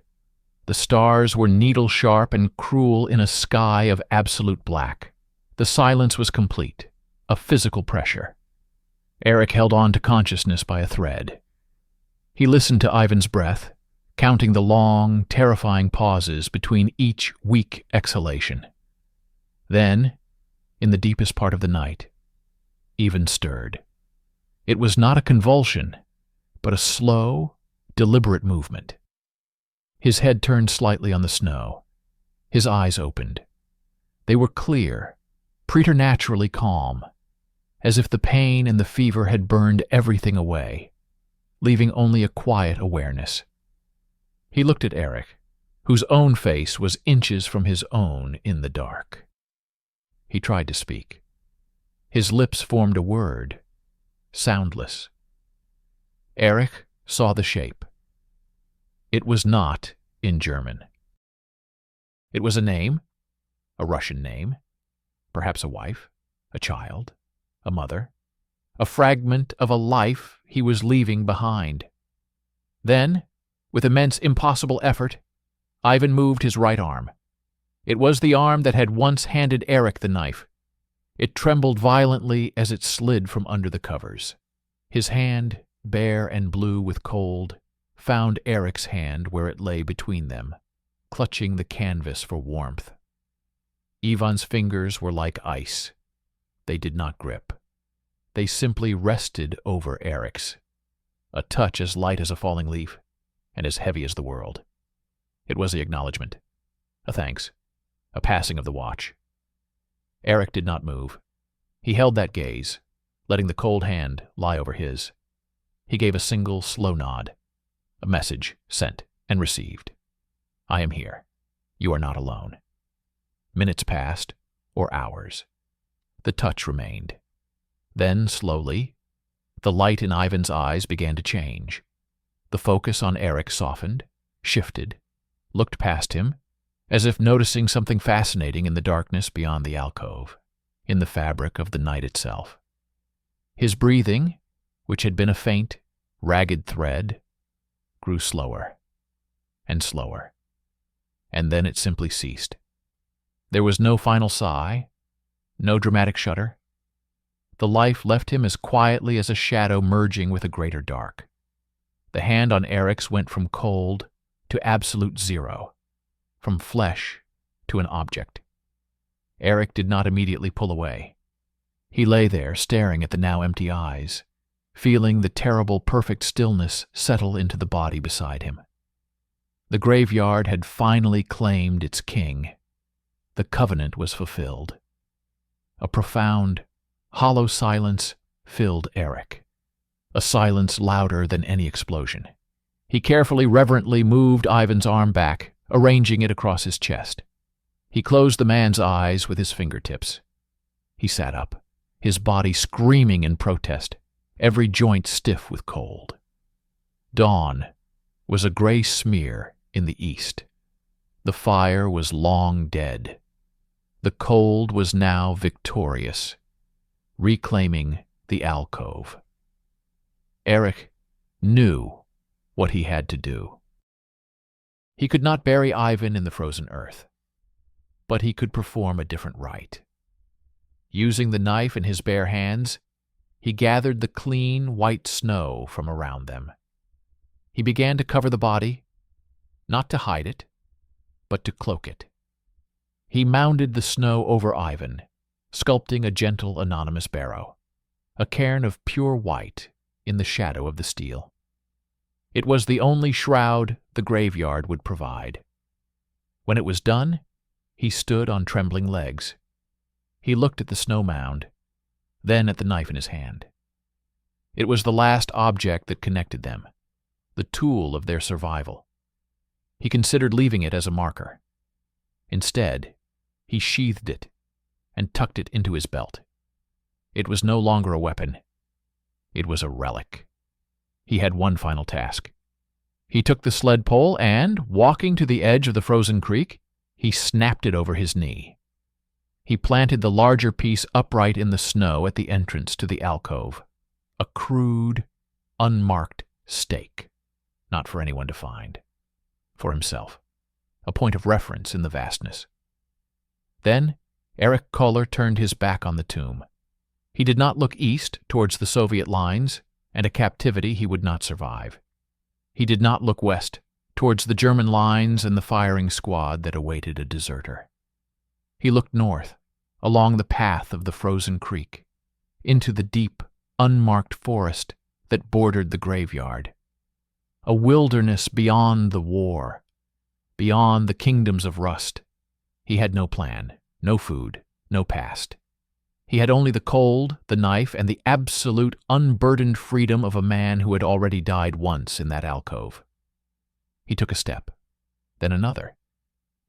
S1: The stars were needle-sharp and cruel in a sky of absolute black. The silence was complete, a physical pressure. Eric held on to consciousness by a thread. He listened to Ivan's breath, counting the long, terrifying pauses between each weak exhalation. Then, in the deepest part of the night, Ivan stirred. It was not a convulsion, but a slow, deliberate movement. His head turned slightly on the snow. His eyes opened. They were clear, preternaturally calm, as if the pain and the fever had burned everything away, leaving only a quiet awareness. He looked at Eric, whose own face was inches from his own in the dark. He tried to speak. His lips formed a word, soundless. Eric saw the shape. It was not in German. It was a name, a Russian name, perhaps a wife, a child, a mother, a fragment of a life he was leaving behind. Then, with immense impossible effort, Ivan moved his right arm. It was the arm that had once handed Eric the knife. It trembled violently as it slid from under the covers. His hand, bare and blue with cold, found Eric's hand where it lay between them, clutching the canvas for warmth. Ivan's fingers were like ice. They did not grip. They simply rested over Eric's, a touch as light as a falling leaf and as heavy as the world. It was the acknowledgement, a thanks, a passing of the watch. Eric did not move. He held that gaze, letting the cold hand lie over his. He gave a single, slow nod, a message sent and received. I am here. You are not alone. Minutes passed, or hours. The touch remained. Then, slowly, the light in Ivan's eyes began to change. The focus on Eric softened, shifted, looked past him, as if noticing something fascinating in the darkness beyond the alcove, in the fabric of the night itself. His breathing, which had been a faint, ragged thread, grew slower and slower, and then it simply ceased. There was no final sigh, no dramatic shudder. The life left him as quietly as a shadow merging with a greater dark. The hand on Eric's went from cold to absolute zero, from flesh to an object. Eric did not immediately pull away. He lay there, staring at the now empty eyes, feeling the terrible, perfect stillness settle into the body beside him. The graveyard had finally claimed its king. The covenant was fulfilled. A profound, hollow silence filled Eric, a silence louder than any explosion. He carefully, reverently moved Ivan's arm back, arranging it across his chest. He closed the man's eyes with his fingertips. He sat up, his body screaming in protest, every joint stiff with cold. Dawn was a gray smear in the east. The fire was long dead. The cold was now victorious, reclaiming the alcove. Eric knew what he had to do. He could not bury Ivan in the frozen earth, but he could perform a different rite. Using the knife in his bare hands, he gathered the clean, white snow from around them. He began to cover the body, not to hide it, but to cloak it. He mounded the snow over Ivan, sculpting a gentle, anonymous barrow, a cairn of pure white in the shadow of the steel. It was the only shroud the graveyard would provide. When it was done, he stood on trembling legs. He looked at the snow mound, then at the knife in his hand. It was the last object that connected them, the tool of their survival. He considered leaving it as a marker. Instead, he sheathed it and tucked it into his belt. It was no longer a weapon. It was a relic. He had one final task. He took the sled pole and, walking to the edge of the frozen creek, he snapped it over his knee. He planted the larger piece upright in the snow at the entrance to the alcove, a crude, unmarked stake, not for anyone to find, for himself, a point of reference in the vastness. Then Eric Kohler turned his back on the tomb. He did not look east towards the Soviet lines and a captivity he would not survive. He did not look west towards the German lines and the firing squad that awaited a deserter. He looked north, along the path of the frozen creek, into the deep, unmarked forest that bordered the graveyard. A wilderness beyond the war, beyond the kingdoms of rust. He had no plan, no food, no past. He had only the cold, the knife, and the absolute, unburdened freedom of a man who had already died once in that alcove. He took a step, then another.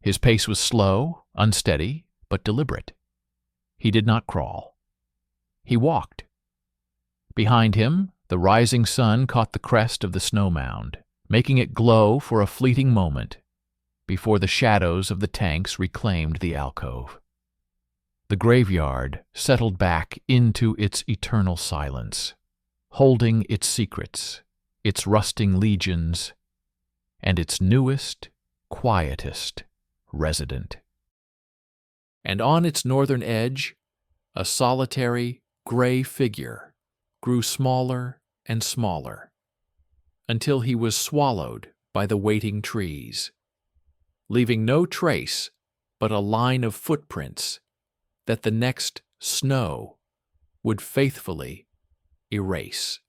S1: His pace was slow, unsteady, but deliberate. He did not crawl. He walked. Behind him, the rising sun caught the crest of the snow mound, making it glow for a fleeting moment before the shadows of the tanks reclaimed the alcove. The graveyard settled back into its eternal silence, holding its secrets, its rusting legions, and its newest, quietest resident. And on its northern edge, a solitary, gray figure grew smaller and smaller, until he was swallowed by the waiting trees, leaving no trace but a line of footprints that the next snow would faithfully erase.